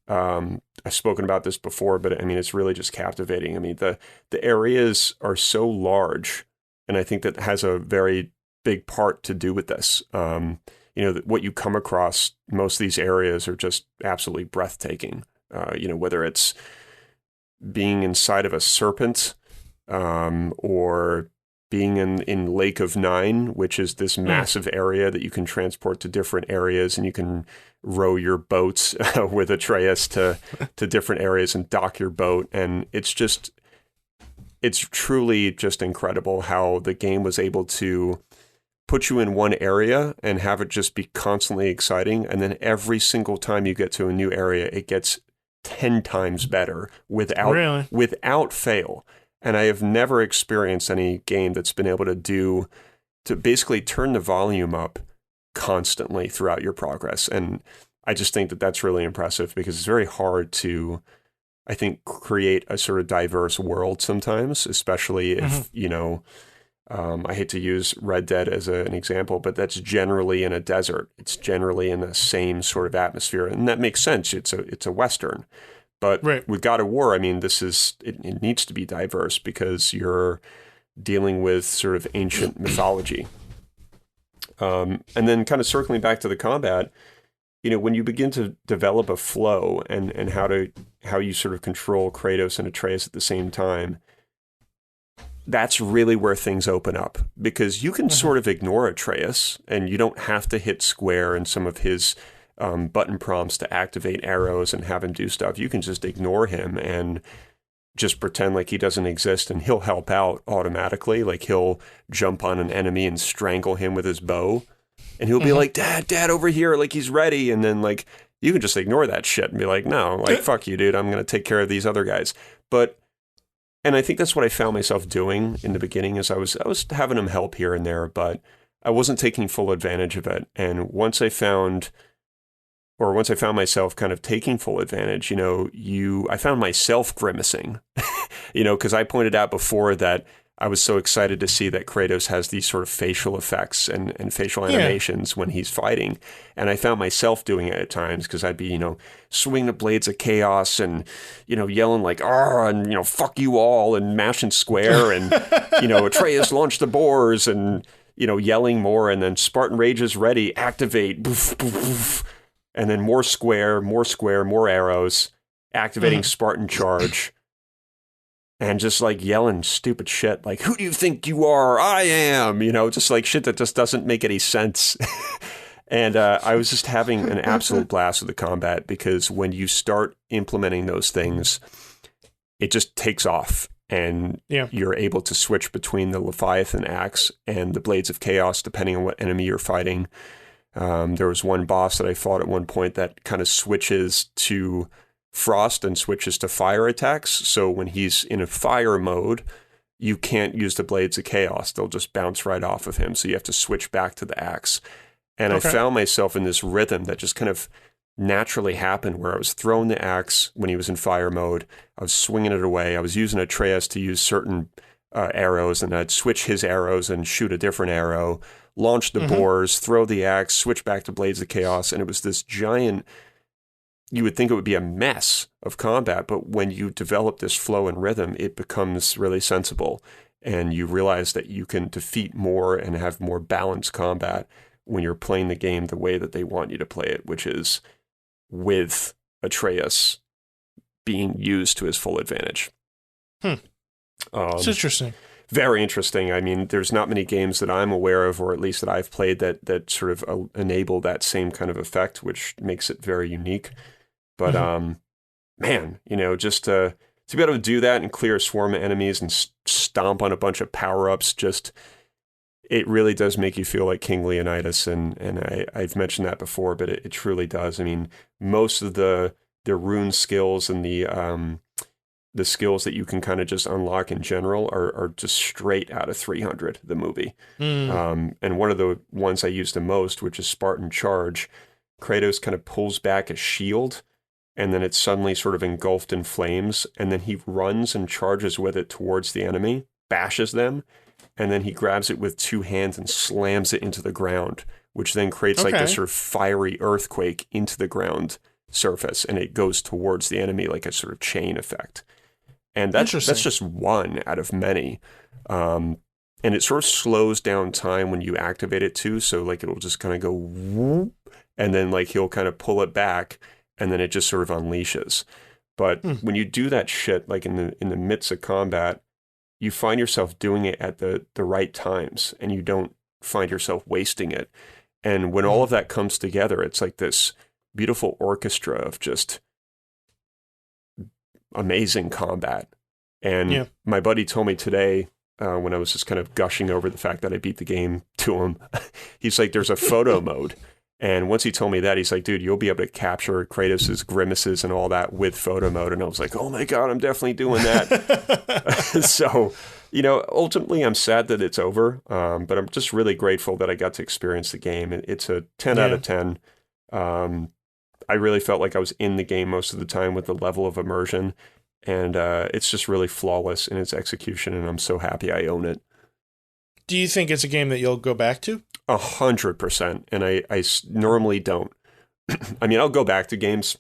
I've spoken about this before, but I mean, it's really just captivating. I mean, the areas are so large, and I think that has a very big part to do with this. What you come across, most of these areas are just absolutely breathtaking. Whether it's being inside of a serpent, or being in Lake of Nine, which is this massive area that you can transport to different areas, and you can row your boats with Atreus to different areas and dock your boat. And it's truly just incredible how the game was able to put you in one area and have it just be constantly exciting. And then every single time you get to a new area, it gets 10 times better without fail. And I have never experienced any game that's been able to basically turn the volume up constantly throughout your progress. And I just think that that's really impressive, because it's very hard to, I think, create a sort of diverse world sometimes, especially if, I hate to use Red Dead as an example, but that's generally in a desert. It's generally in the same sort of atmosphere. And that makes sense. It's a Western. But with God of War, I mean, it needs to be diverse, because you're dealing with sort of ancient mythology. And then kind of circling back to the combat, when you begin to develop a flow and how you sort of control Kratos and Atreus at the same time, that's really where things open up, because you can sort of ignore Atreus, and you don't have to hit square in some of his button prompts to activate arrows and have him do stuff. You can just ignore him and just pretend like he doesn't exist, and he'll help out automatically. Like, he'll jump on an enemy and strangle him with his bow, and he'll be like, Dad, over here, like he's ready. And then like, you can just ignore that shit and be like, no, like, fuck you, dude. I'm going to take care of these other guys. And I think that's what I found myself doing in the beginning, is I was having him help here and there, but I wasn't taking full advantage of it. And once I found myself kind of taking full advantage, I found myself grimacing, because I pointed out before that I was so excited to see that Kratos has these sort of facial effects and facial animations when he's fighting. And I found myself doing it at times, because I'd be, swinging the blades of chaos and, yelling like, "Ah," and, "fuck you all," and mashing square and, Atreus launched the boars and, yelling more. And then Spartan Rage is ready, activate, boof, boof, boof. And then more square, more arrows, activating Spartan Charge. And just like yelling stupid shit, like, "Who do you think you are? I am," just like shit that just doesn't make any sense. And I was just having an absolute blast with the combat, because when you start implementing those things, it just takes off. and Yeah. you're able to switch between the Leviathan axe and the Blades of Chaos depending on what enemy you're fighting. There was one boss that I fought at one point that kind of switches to frost and switches to fire attacks. So when he's in a fire mode, you can't use the Blades of Chaos. They'll just bounce right off of him. So you have to switch back to the axe. And I found myself in this rhythm that just kind of naturally happened where I was throwing the axe when he was in fire mode. I was swinging it away. I was using Atreus to use certain arrows, and I'd switch his arrows and shoot a different arrow, launch the boars, throw the axe, switch back to Blades of Chaos. And it was this giant, you would think it would be a mess of combat, but when you develop this flow and rhythm, it becomes really sensible. And you realize that you can defeat more and have more balanced combat when you're playing the game the way that they want you to play it, which is with Atreus being used to his full advantage. It's interesting. Very interesting. I mean, there's not many games that I'm aware of, or at least that I've played, that sort of enable that same kind of effect, which makes it very unique. But man, just to be able to do that and clear a swarm of enemies and stomp on a bunch of power-ups, it really does make you feel like King Leonidas, and I've mentioned that before, but it truly does. I mean, most of the rune skills and the skills that you can kind of just unlock in general are just straight out of 300, the movie. And one of the ones I use the most, which is Spartan Charge, Kratos kind of pulls back a shield, and then it's suddenly sort of engulfed in flames, and then he runs and charges with it towards the enemy, bashes them, and then he grabs it with two hands and slams it into the ground, which then creates like this sort of fiery earthquake into the ground surface, and it goes towards the enemy like a sort of chain effect. And that's just one out of many. And it sort of slows down time when you activate it too, so like it'll just kind of go whoop, and then like he'll kind of pull it back, and then it just sort of unleashes. But when you do that shit like in the midst of combat, you find yourself doing it at the right times, and you don't find yourself wasting it. And when all of that comes together, it's like this beautiful orchestra of just amazing combat. And my buddy told me today, when I was just kind of gushing over the fact that I beat the game to him, he's like, there's a photo mode. And once he told me that, he's like, dude, you'll be able to capture Kratos' grimaces and all that with photo mode. And I was like, oh my God, I'm definitely doing that. So, ultimately I'm sad that it's over. But I'm just really grateful that I got to experience the game. It's a 10 out of 10. I really felt like I was in the game most of the time with the level of immersion. And it's just really flawless in its execution. And I'm so happy I own it. Do you think it's a game that you'll go back to? 100%. And I normally don't. I mean, I'll go back to games,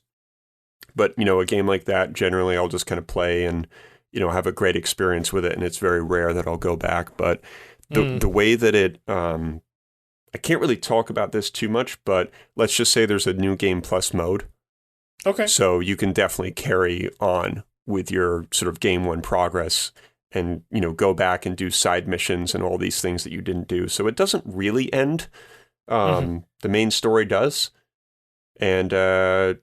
but, a game like that, generally I'll just kind of play and, have a great experience with it. And it's very rare that I'll go back. But the way that it, I can't really talk about this too much, but let's just say there's a new game plus mode. Okay. So you can definitely carry on with your sort of game one progress and, go back and do side missions and all these things that you didn't do. So it doesn't really end. The main story does. And it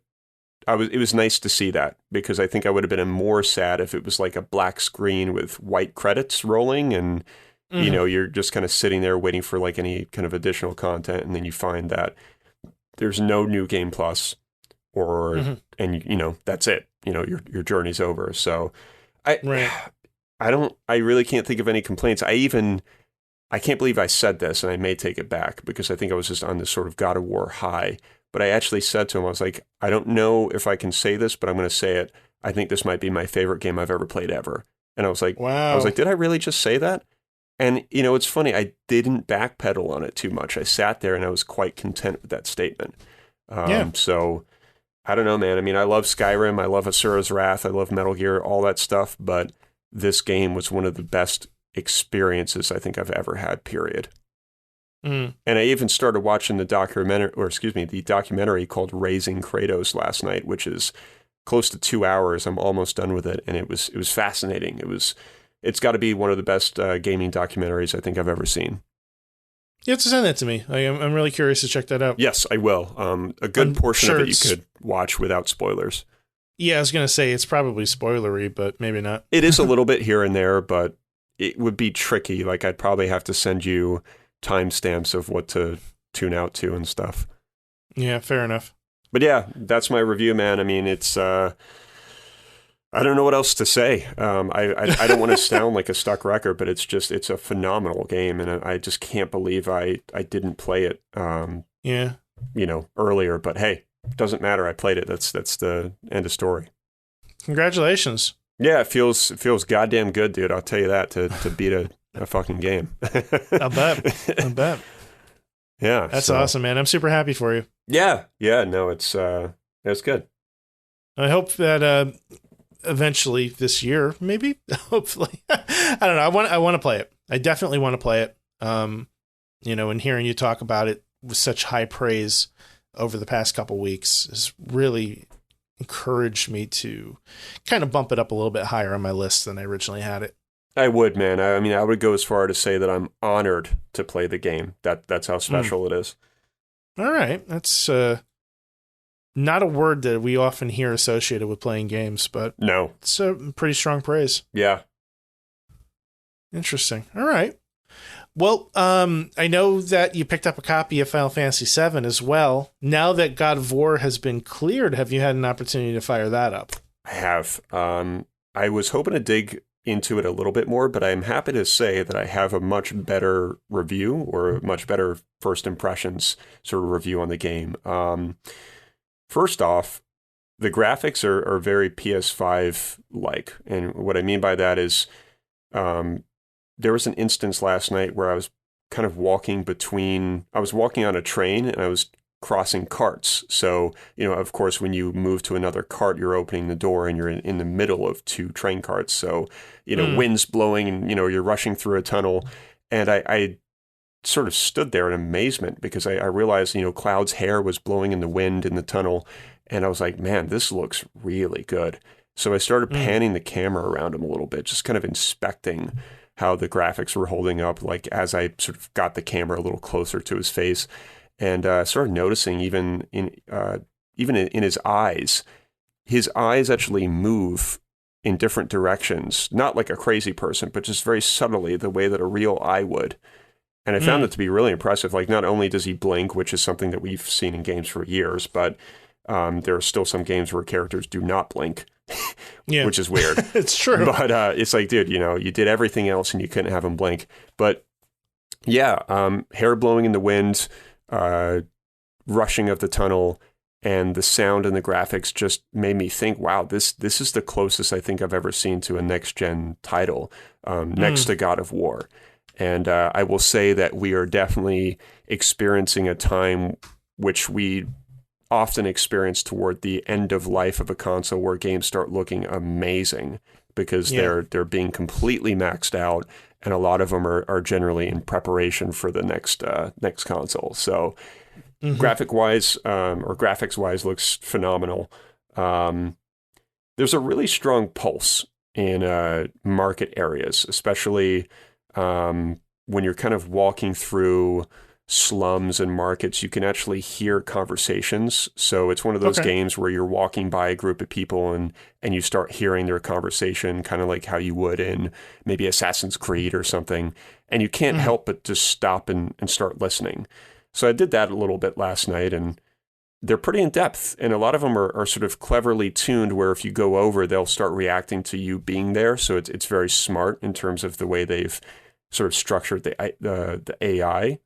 was nice to see that, because I think I would have been more sad if it was like a black screen with white credits rolling and, you're just kind of sitting there waiting for like any kind of additional content. And then you find that there's no new game plus and that's it. Your journey's over. So I really can't think of any complaints. I can't believe I said this, and I may take it back because I think I was just on this sort of God of War high. But I actually said to him, I was like, I don't know if I can say this, but I'm going to say it. I think this might be my favorite game I've ever played ever. And I was like, wow. I was like, did I really just say that? And, it's funny. I didn't backpedal on it too much. I sat there and I was quite content with that statement. So I don't know, man. I mean, I love Skyrim. I love Asura's Wrath. I love Metal Gear, all that stuff. But this game was one of the best experiences I think I've ever had, period. And I even started watching the documentary called Raising Kratos last night, which is close to 2 hours. I'm almost done with it. And it was fascinating. It's got to be one of the best gaming documentaries I think I've ever seen. You have to send that to me. I'm really curious to check that out. Yes, I will. A good portion of it you could watch without spoilers. Yeah, I was gonna say it's probably spoilery, but maybe not. It is a little bit here and there, but it would be tricky. Like I'd probably have to send you timestamps of what to tune out to and stuff. Yeah, fair enough. But yeah, that's my review, man. I mean, it's I don't know what else to say. I don't want to sound like a stuck record, but it's a phenomenal game, and I just can't believe I didn't play it. Yeah, earlier. But hey, doesn't matter. I played it. That's the end of story. Congratulations. Yeah, it feels goddamn good, dude. I'll tell you that to beat a fucking game. I bet. Yeah, that's awesome, man. I'm super happy for you. Yeah. No, it's good. I hope that eventually this year, maybe, hopefully, I don't know. I want to play it. I definitely want to play it. And hearing you talk about it with such high praise over the past couple weeks has really encouraged me to kind of bump it up a little bit higher on my list than I originally had it. I would, man. I mean, I would go as far to say that I'm honored to play the game. That's how special it is. All right. That's not a word that we often hear associated with playing games, but no, it's a pretty strong praise. Yeah. Interesting. All right. Well, I know that you picked up a copy of Final Fantasy VII as well. Now that God of War has been cleared, have you had an opportunity to fire that up? I have. I was hoping to dig into it a little bit more, but I'm happy to say that I have a much better review or a much better first impressions sort of review on the game. First off, the graphics are very PS5-like. And what I mean by that is there was an instance last night where I was kind of walking on a train and I was crossing carts. So, of course, when you move to another cart, you're opening the door and you're in the middle of two train carts. So, wind's blowing and, you're rushing through a tunnel. And I sort of stood there in amazement because I realized, Cloud's hair was blowing in the wind in the tunnel. And I was like, man, this looks really good. So I started panning the camera around him a little bit, just kind of inspecting how the graphics were holding up, like as I sort of got the camera a little closer to his face. And started noticing even in his eyes actually move in different directions, not like a crazy person, but just very subtly, the way that a real eye would. And I found it to be really impressive. Like, not only does he blink, which is something that we've seen in games for years, but there are still some games where characters do not blink, which is weird. It's true. But it's like, dude, you did everything else and you couldn't have him blink. But yeah, hair blowing in the wind, rushing of the tunnel, and the sound and the graphics just made me think, wow, this is the closest I think I've ever seen to a next-gen title, next to God of War. And I will say that we are definitely experiencing a time which we often experience toward the end of life of a console, where games start looking amazing because they're being completely maxed out, and a lot of them are generally in preparation for the next console. So graphics wise looks phenomenal. There's a really strong pulse in market areas, especially when you're kind of walking through slums and markets. You can actually hear conversations. So it's one of those games where you're walking by a group of people and you start hearing their conversation, kind of like how you would in maybe Assassin's Creed or something. And you can't help but just stop and start listening. So I did that a little bit last night, and they're pretty in depth. And a lot of them are sort of cleverly tuned, where if you go over, they'll start reacting to you being there. So it's very smart in terms of the way they've sort of structured the AI.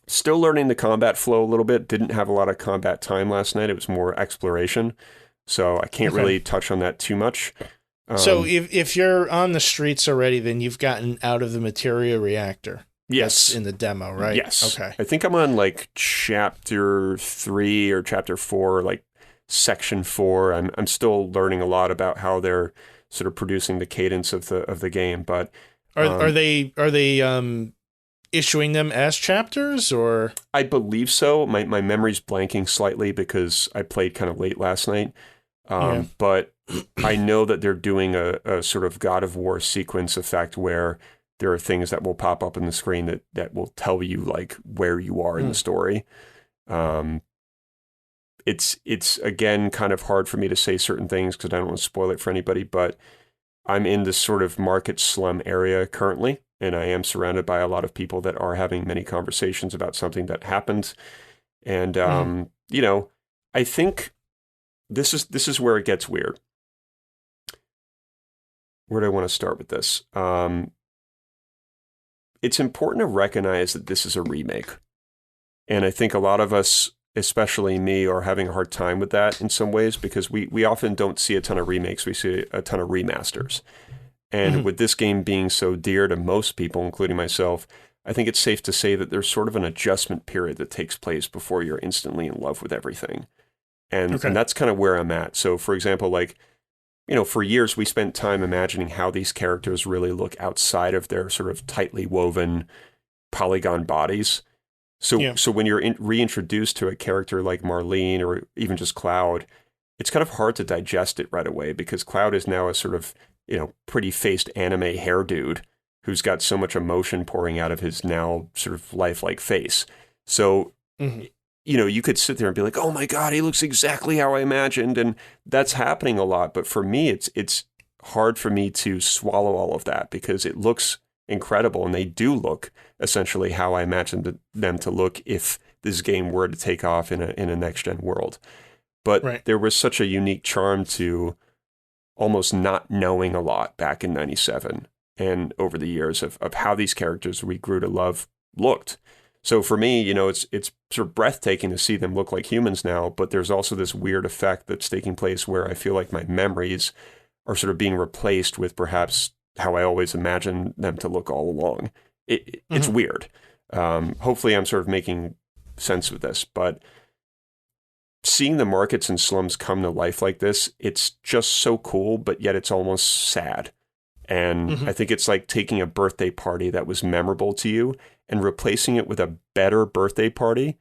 Still learning the combat flow a little bit. Didn't have a lot of combat time last night. It was more exploration. So I can't really touch on that too much. So if you're on the streets already, then you've gotten out of the materia reactor. Yes. That's in the demo, right? Yes. Okay. I think I'm on like chapter 3 or chapter 4, like section 4. I'm still learning a lot about how they're sort of producing the cadence of the game. But are they issuing them as chapters, or? I believe so. My memory's blanking slightly because I played kind of late last night. But I know that they're doing a sort of God of War sequence effect where there are things that will pop up on the screen that will tell you like where you are in the story. it's again kind of hard for me to say certain things because I don't want to spoil it for anybody, but I'm in this sort of market slum area currently, and I am surrounded by a lot of people that are having many conversations about something that happened. And, you know, I think this is where it gets weird. Where do I want to start with this? It's important to recognize that this is a remake. And I think a lot of us, especially me, are having a hard time with that in some ways because we often don't see a ton of remakes. We see a ton of remasters. And with this game being so dear to most people, including myself, I think it's safe to say that there's sort of an adjustment period that takes place before you're instantly in love with everything. And that's kind of where I'm at. So, for example, like, you know, for years we spent time imagining how these characters really look outside of their sort of tightly woven polygon bodies. So when you're reintroduced to a character like Marlene or even just Cloud, it's kind of hard to digest it right away because Cloud is now a sort of, you know, pretty-faced anime hair dude who's got so much emotion pouring out of his now sort of lifelike face. So, you know, you could sit there and be like, oh my God, he looks exactly how I imagined. And that's happening a lot. But for me, it's hard for me to swallow all of that because it looks incredible. And they do look essentially how I imagined them to look if this game were to take off in a next-gen world. But there was such a unique charm to almost not knowing a lot back in 97 and over the years of how these characters we grew to love looked. So for me, you know, it's sort of breathtaking to see them look like humans now, but there's also this weird effect that's taking place where I feel like my memories are sort of being replaced with perhaps how I always imagined them to look all along. It's weird. Hopefully I'm sort of making sense of this, but seeing the markets and slums come to life like this, it's just so cool, but yet it's almost sad. And I think it's like taking a birthday party that was memorable to you and replacing it with a better birthday party,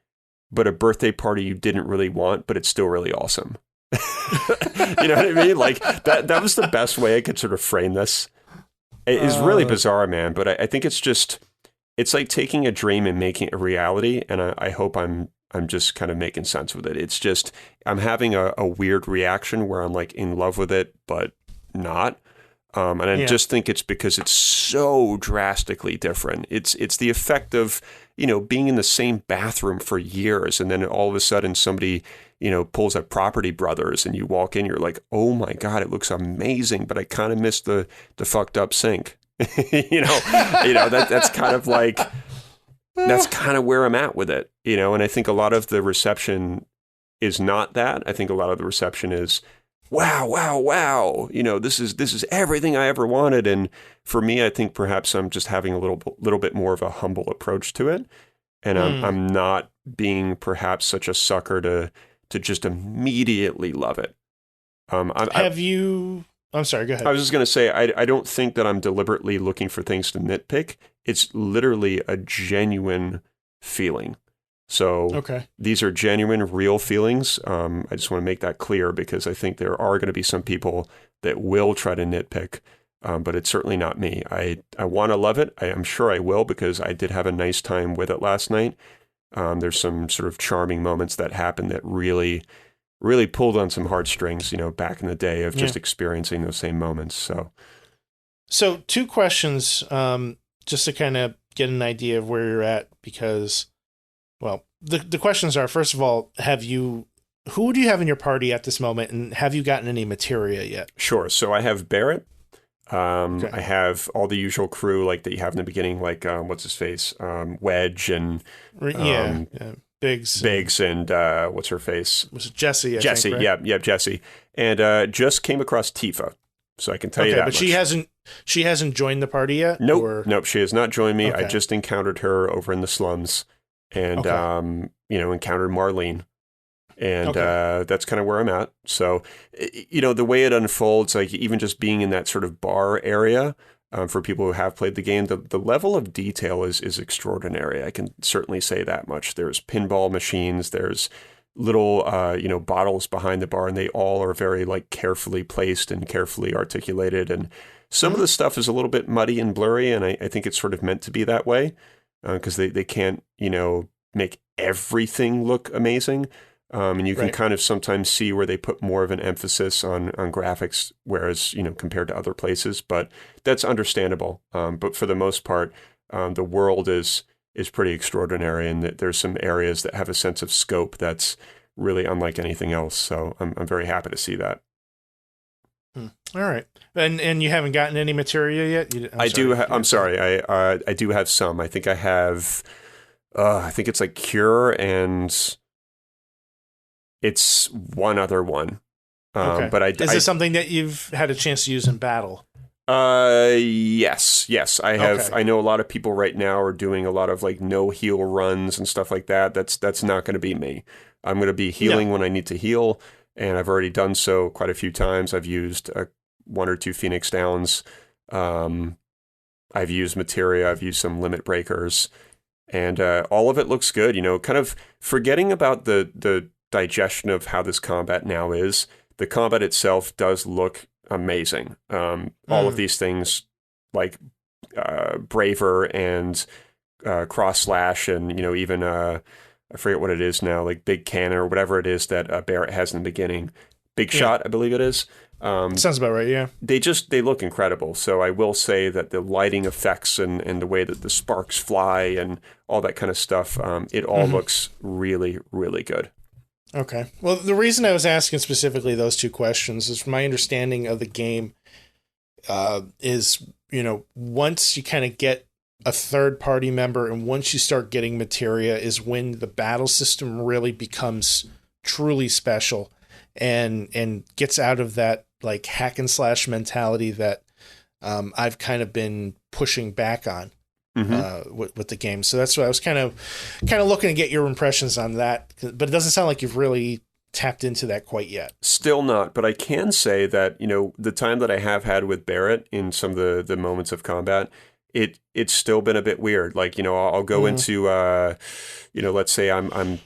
but a birthday party you didn't really want, but it's still really awesome. You know what I mean? Like that was the best way I could sort of frame this. It is really bizarre, man, but I think it's like taking a dream and making it a reality. And I hope I'm just kind of making sense with it. It's just, I'm having a weird reaction where I'm like in love with it, but not. And I just think it's because it's so drastically different. It's the effect of, you know, being in the same bathroom for years. And then all of a sudden somebody, you know, pulls up Property Brothers and you walk in, you're like, oh my God, it looks amazing. But I kind of missed the fucked up sink. you know, that's kind of like, that's kind of where I'm at with it, you know, and I think a lot of the reception is not that. I think a lot of the reception is, wow, you know, this is everything I ever wanted. And for me, I think perhaps I'm just having a little bit more of a humble approach to it. And I'm not being perhaps such a sucker to just immediately love it. I'm sorry, go ahead. I was just going to say, I don't think that I'm deliberately looking for things to nitpick. It's literally a genuine feeling. So these are genuine, real feelings. I just want to make that clear because I think there are going to be some people that will try to nitpick, but it's certainly not me. I want to love it. I'm sure I will because I did have a nice time with it last night. There's some sort of charming moments that happened that really pulled on some heartstrings, you know, back in the day of just experiencing those same moments. So two questions, just to kind of get an idea of where you're at, because, well, the questions are, first of all, who do you have in your party at this moment, and have you gotten any materia yet? Sure. So I have Barrett. I have all the usual crew like that you have in the beginning, like what's his face, Wedge and Biggs and what's her face? Was it Jessie? Jessie, I think, right? Yeah, Jessie. And just came across Tifa, so I can tell you that. But much. She hasn't joined the party yet. Nope, she has not joined me. I just encountered her over in the slums, and encountered Marlene. And that's kind of where I'm at. So, you know, the way it unfolds, like even just being in that sort of bar area, for people who have played the game, the level of detail is extraordinary. I can certainly say that much. There's pinball machines, there's little, bottles behind the bar, and they all are very like carefully placed and carefully articulated. And some of the stuff is a little bit muddy and blurry, and I think it's sort of meant to be that way because they can't, make everything look amazing. And you can Right. kind of sometimes see where they put more of an emphasis on graphics, whereas, compared to other places, but that's understandable. But for the most part, the world is pretty extraordinary, and that there's some areas that have a sense of scope that's really unlike anything else. So I'm very happy to see that. All right. And you haven't gotten any materia yet? I'm sorry. I do have some. I think I have, I think it's like Cure, and it's one other one. Okay. But Is this something that you've had a chance to use in battle? Yes. I have. Okay. I know a lot of people right now are doing a lot of like no heal runs and stuff like that. That's not going to be me. I'm going to be healing when I need to heal, and I've already done so quite a few times. I've used one or two Phoenix Downs. I've used materia. I've used some limit breakers, and all of it looks good. Kind of forgetting about the digestion of how this combat now is. The combat itself does look amazing. All of these things like Braver and Cross Slash, and even I forget what it is now, like Big Cannon or whatever it is that Barrett has in the beginning. Big Shot, I believe it is. Sounds about right, yeah. They look incredible. So I will say that the lighting effects and the way that the sparks fly and all that kind of stuff, it all looks really, really good. Okay. Well, the reason I was asking specifically those two questions is my understanding of the game is, once you kind of get a third party member and once you start getting materia is when the battle system really becomes truly special and gets out of that like hack and slash mentality that I've kind of been pushing back on. With the game. So that's what I was kind of looking to get your impressions on that, but it doesn't sound like you've really tapped into that quite yet. Still not, but I can say that, the time that I have had with Barrett in some of the moments of combat, it's still been a bit weird. Like, I'll go into, let's say I'm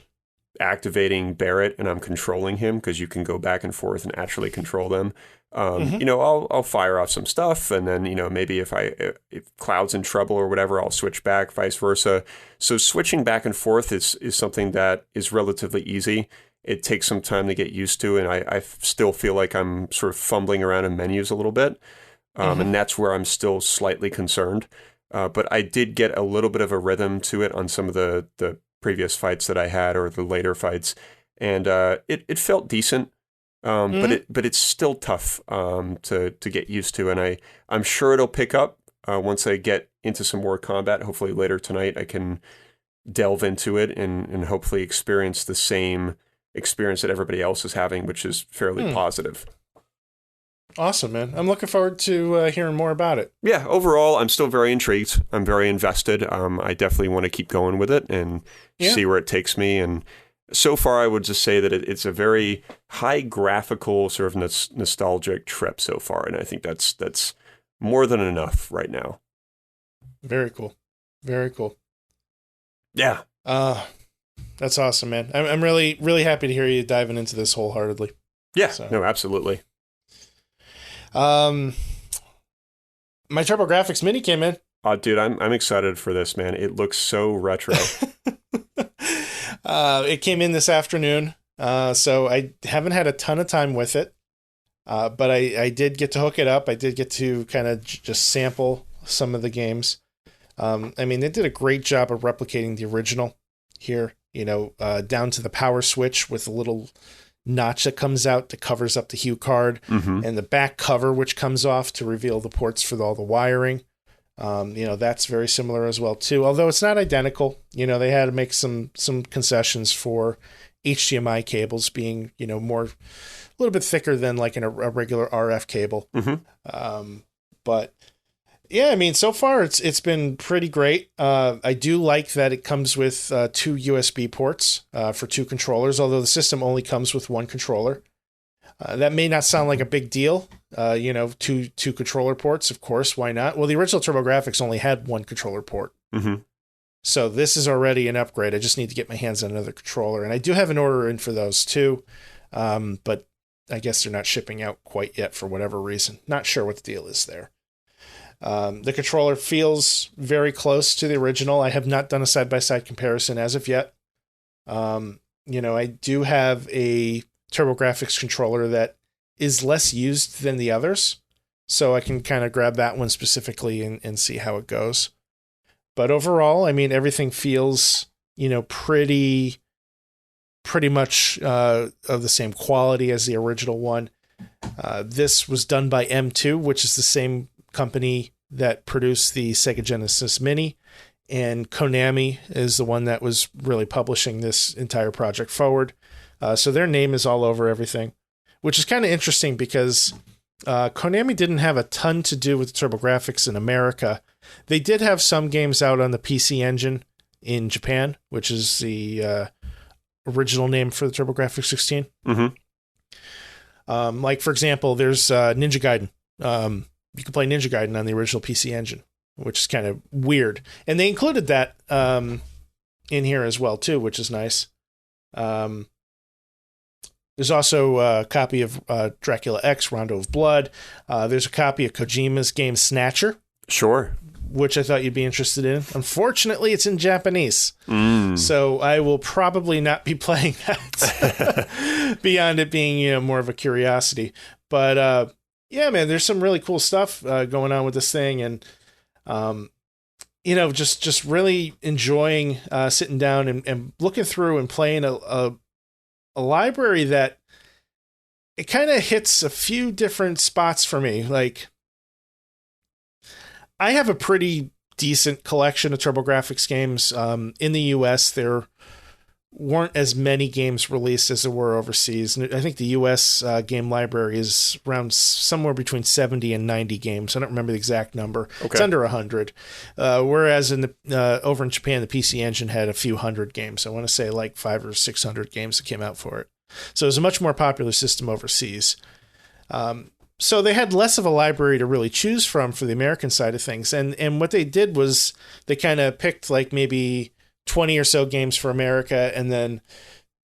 activating Barrett and I'm controlling him, because you can go back and forth and actually control them. I'll fire off some stuff, and then, maybe if Cloud's in trouble or whatever, I'll switch back, vice versa. So switching back and forth is something that is relatively easy. It takes some time to get used to, and I still feel like I'm sort of fumbling around in menus a little bit. And that's where I'm still slightly concerned. But I did get a little bit of a rhythm to it on some of the previous fights that I had, or the later fights. And it felt decent. But it's still tough to get used to, and I'm sure it'll pick up once I get into some more combat. Hopefully later tonight I can delve into it and hopefully experience the same experience that everybody else is having, which is fairly positive. Awesome, man. I'm looking forward to hearing more about it. Yeah, overall, I'm still very intrigued. I'm very invested. I definitely want to keep going with it and see where it takes me. And so far, I would just say that it's a very high graphical, sort of nostalgic trip so far, and I think that's more than enough right now. Very cool. Very cool. Yeah. That's awesome, man. I'm really, really happy to hear you diving into this wholeheartedly. Yeah. So. No, absolutely. My Turbo-Grafx mini came in. Oh, dude, I'm excited for this, man. It looks so retro. It came in this afternoon, so I haven't had a ton of time with it, but I did get to hook it up. I did get to kind of just sample some of the games. I mean, they did a great job of replicating the original here, down to the power switch with a little notch that comes out that covers up the hue card, and the back cover, which comes off to reveal the ports for all the wiring. That's very similar as well too, although it's not identical. They had to make some concessions for HDMI cables being, a little bit thicker than like a regular RF cable. But yeah, I mean, so far it's been pretty great. I do like that it comes with 2 USB ports for 2 controllers, although the system only comes with 1 controller. That may not sound like a big deal, two controller ports, of course, why not? Well, the original Turbo-Grafx only had 1 controller port. So this is already an upgrade. I just need to get my hands on another controller, and I do have an order in for those too, but I guess they're not shipping out quite yet for whatever reason. Not sure what the deal is there. The controller feels very close to the original. I have not done a side-by-side comparison as of yet. I do have a Turbo-Grafx controller that is less used than the others. So I can kind of grab that one specifically and see how it goes. But overall, I mean, everything feels, pretty much of the same quality as the original one. This was done by M2, which is the same company that produced the Sega Genesis Mini. And Konami is the one that was really publishing this entire project forward. So their name is all over everything, which is kind of interesting because Konami didn't have a ton to do with Turbo-Grafx in America. They did have some games out on the PC Engine in Japan, which is the original name for the Turbo-Grafx 16. Mm-hmm. Like, for example, there's Ninja Gaiden. You can play Ninja Gaiden on the original PC Engine, which is kind of weird. And they included that in here as well, too, which is nice. There's also a copy of Dracula X, Rondo of Blood. There's a copy of Kojima's game Snatcher. Sure. Which I thought you'd be interested in. Unfortunately, it's in Japanese. So I will probably not be playing that beyond it being, more of a curiosity. But yeah, man, there's some really cool stuff going on with this thing. And, just really enjoying sitting down and looking through and playing a library that it kind of hits a few different spots for me. Like, I have a pretty decent collection of Turbo-Grafx games. In the US, there weren't as many games released as there were overseas. And I think the US game library is around somewhere between 70 and 90 games. I don't remember the exact number. Okay. It's under 100. Whereas in the over in Japan, the PC Engine had a few hundred games. I want to say like 500 or 600 games that came out for it. So it was a much more popular system overseas. So they had less of a library to really choose from for the American side of things. And what they did was they kind of picked like maybe 20 or so games for America and then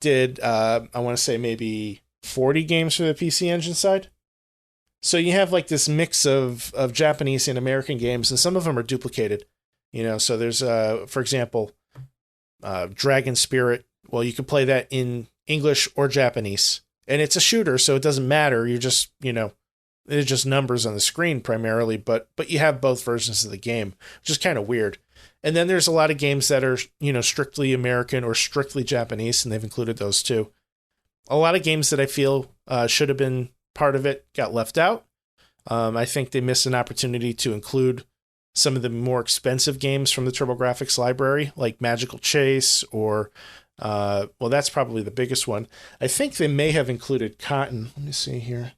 did, I want to say maybe 40 games for the PC Engine side. So you have like this mix of Japanese and American games, and some of them are duplicated. So there's, for example, Dragon Spirit. Well, you can play that in English or Japanese. And it's a shooter, so it doesn't matter. You're just, it's just numbers on the screen primarily, but you have both versions of the game, which is kind of weird. And then there's a lot of games that are, strictly American or strictly Japanese, and they've included those too. A lot of games that I feel should have been part of it got left out. I think they missed an opportunity to include some of the more expensive games from the Turbo-Grafx library, like Magical Chase or, that's probably the biggest one. I think they may have included Cotton. Let me see here.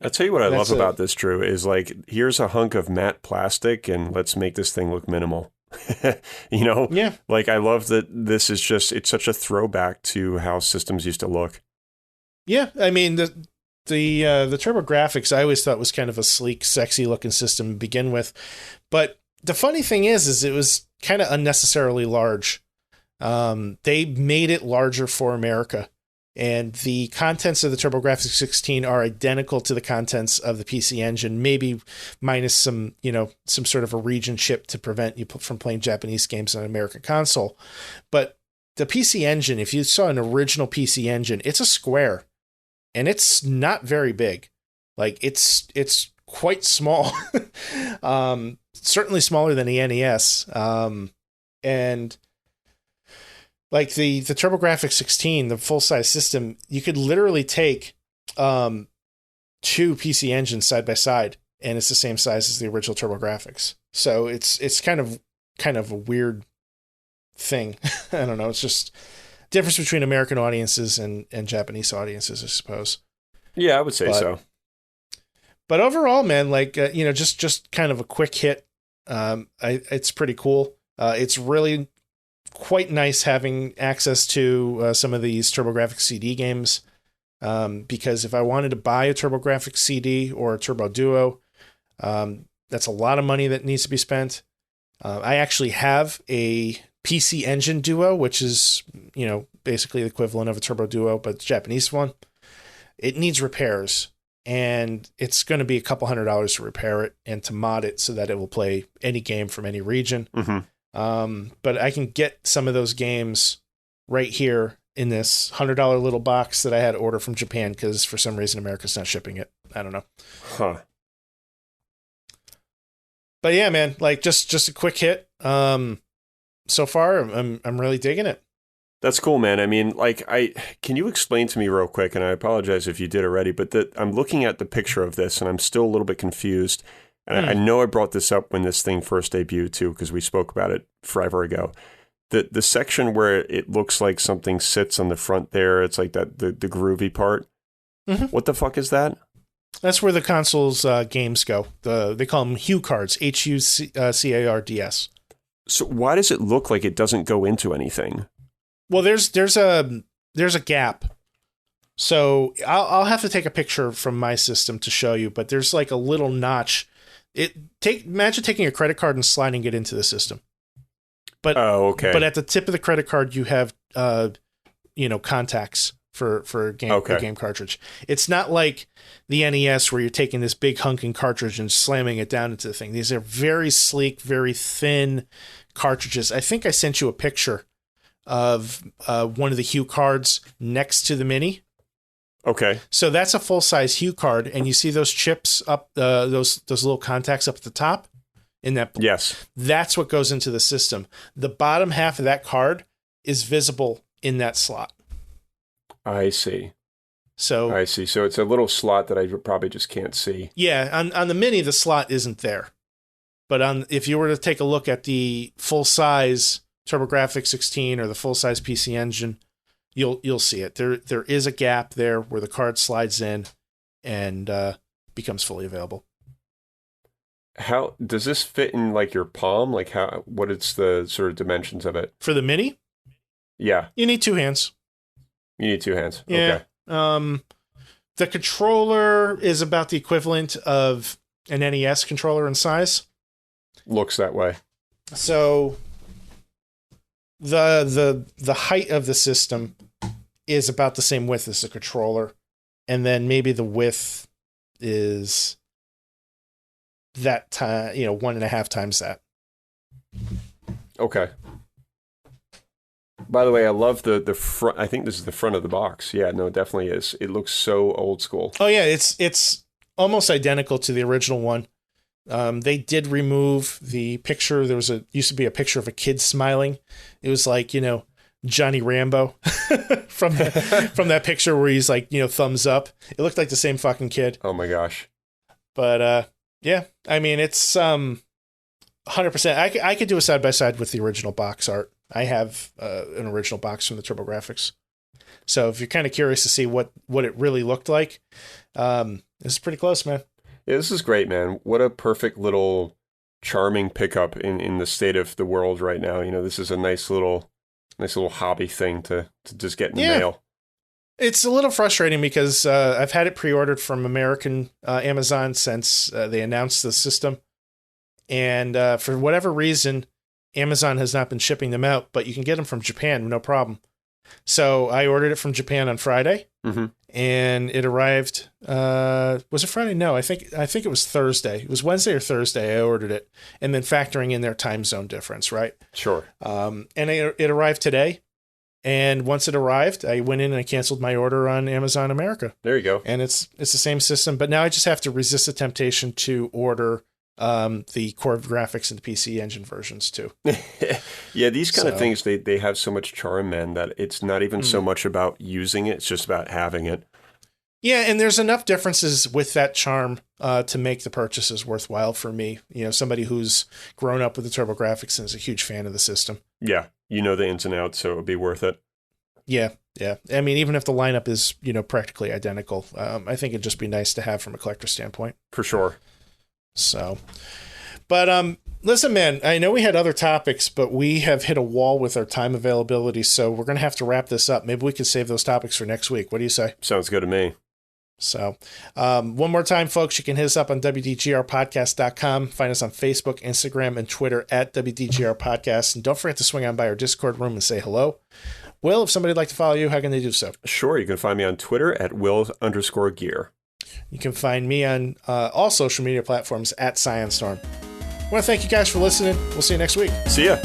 I'll tell you what I love about this, Drew, is like, here's a hunk of matte plastic and let's make this thing look minimal. Yeah. Like, I love that this is just, it's such a throwback to how systems used to look. Yeah. I mean, the Turbo-Grafx I always thought was kind of a sleek, sexy looking system to begin with. But the funny thing is it was kind of unnecessarily large. They made it larger for America. And the contents of the Turbo-Grafx 16 are identical to the contents of the PC Engine, maybe minus some sort of a region chip to prevent you from playing Japanese games on an American console. But the PC Engine, if you saw an original PC Engine, it's a square, and it's not very big. Like, it's quite small, certainly smaller than the NES, and like the Turbo-Grafx 16, the full-size system, you could literally take two PC engines side by side, and it's the same size as the original Turbo-Grafx. So it's kind of a weird thing. I don't know. It's just difference between American audiences and Japanese audiences, I suppose. Yeah, I would say so. But overall, man, like just kind of a quick hit. It's pretty cool. It's really quite nice having access to some of these Turbo-Grafx CD games, because if I wanted to buy a Turbo-Grafx CD or a Turbo Duo, that's a lot of money that needs to be spent. I actually have a PC Engine Duo, which is basically the equivalent of a Turbo Duo, but the Japanese one. It needs repairs, and it's going to be a couple $100 to repair it and to mod it so that it will play any game from any region. Mm-hmm. But I can get some of those games right here in this $100 little box that I had to order from Japan because for some reason America's not shipping it. I don't know. Huh. But yeah, man, like just a quick hit. So far, I'm really digging it. That's cool, man. I mean, like, can you explain to me real quick, and I apologize if you did already, but I'm looking at the picture of this, and I'm still a little bit confused. And I know I brought this up when this thing first debuted, too, because we spoke about it forever ago. The section where it looks like something sits on the front there, it's like that the groovy part. Mm-hmm. What the fuck is that? That's where the console's games go. They call them HUCards, HUCards. So why does it look like it doesn't go into anything? Well, there's a gap. So I'll have to take a picture from my system to show you, but there's like a little notch. Imagine taking a credit card and sliding it into the system. But okay. But at the tip of the credit card, you have contacts for a game cartridge. It's not like the NES where you're taking this big hunking cartridge and slamming it down into the thing. These are very sleek, very thin cartridges. I think I sent you a picture of one of the HUCards next to the Mini. Okay. So that's a full-size HUCard, and you see those chips up, those little contacts up at the top? In that, yes. That's what goes into the system. The bottom half of that card is visible in that slot. I see. So it's a little slot that I probably just can't see. Yeah, on the Mini, the slot isn't there. But if you were to take a look at the full-size Turbo-Grafx 16 or the full-size PC Engine, you'll see it. There is a gap there where the card slides in and becomes fully available. How does this fit in like your palm? Like what is the sort of dimensions of it? For the Mini? Yeah. You need 2 hands. You need 2 hands. Yeah. Okay. The controller is about the equivalent of an NES controller in size. Looks that way. So the height of the system is about the same width as the controller, and then maybe the width is that time, 1.5 times that. Okay. By the way, I love the front. I think this is the front of the box. Yeah, no, it definitely is. It looks so old school. Oh yeah, it's almost identical to the original one. They did remove the picture. There used to be a picture of a kid smiling. It was like, Johnny Rambo from that picture where he's like, thumbs up. It looked like the same fucking kid. Oh my gosh. But yeah, I mean, it's 100%. I could do a side by side with the original box art. I have an original box from the Turbo-Grafx. So if you're kind of curious to see what it really looked like, it's pretty close, man. Yeah, this is great, man. What a perfect little charming pickup in the state of the world right now. This is a nice little hobby thing to just get in the mail. It's a little frustrating because I've had it pre-ordered from American Amazon since they announced the system. And for whatever reason, Amazon has not been shipping them out, but you can get them from Japan, no problem. So I ordered it from Japan on Friday, and it arrived. Was it Friday? No, I think it was Thursday. It was Wednesday or Thursday. I ordered it, and then factoring in their time zone difference, right? Sure. And it arrived today. And once it arrived, I went in and I canceled my order on Amazon America. There you go. And it's the same system, but now I just have to resist the temptation to order the core graphics and the PC Engine versions too. Yeah, these kind of things, they have so much charm, man, that it's not even so much about using it, it's just about having it. Yeah, and there's enough differences with that charm to make the purchases worthwhile for me. Somebody who's grown up with the Turbo-Grafx and is a huge fan of the system. Yeah, the ins and outs, so it would be worth it. Yeah. I mean, even if the lineup is, practically identical, I think it'd just be nice to have from a collector standpoint. For sure. So, but listen, man, I know we had other topics, but we have hit a wall with our time availability, so we're going to have to wrap this up. Maybe we could save those topics for next week. What do you say? Sounds good to me. So, one more time, folks, you can hit us up on WDGRpodcast.com. Find us on Facebook, Instagram, and Twitter at WDGRPodcast. And don't forget to swing on by our Discord room and say hello. Will, if somebody'd like to follow you, how can they do so? Sure, you can find me on Twitter at Will_Gear. You can find me on all social media platforms at ScionStorm. I want to thank you guys for listening. We'll see you next week. See ya.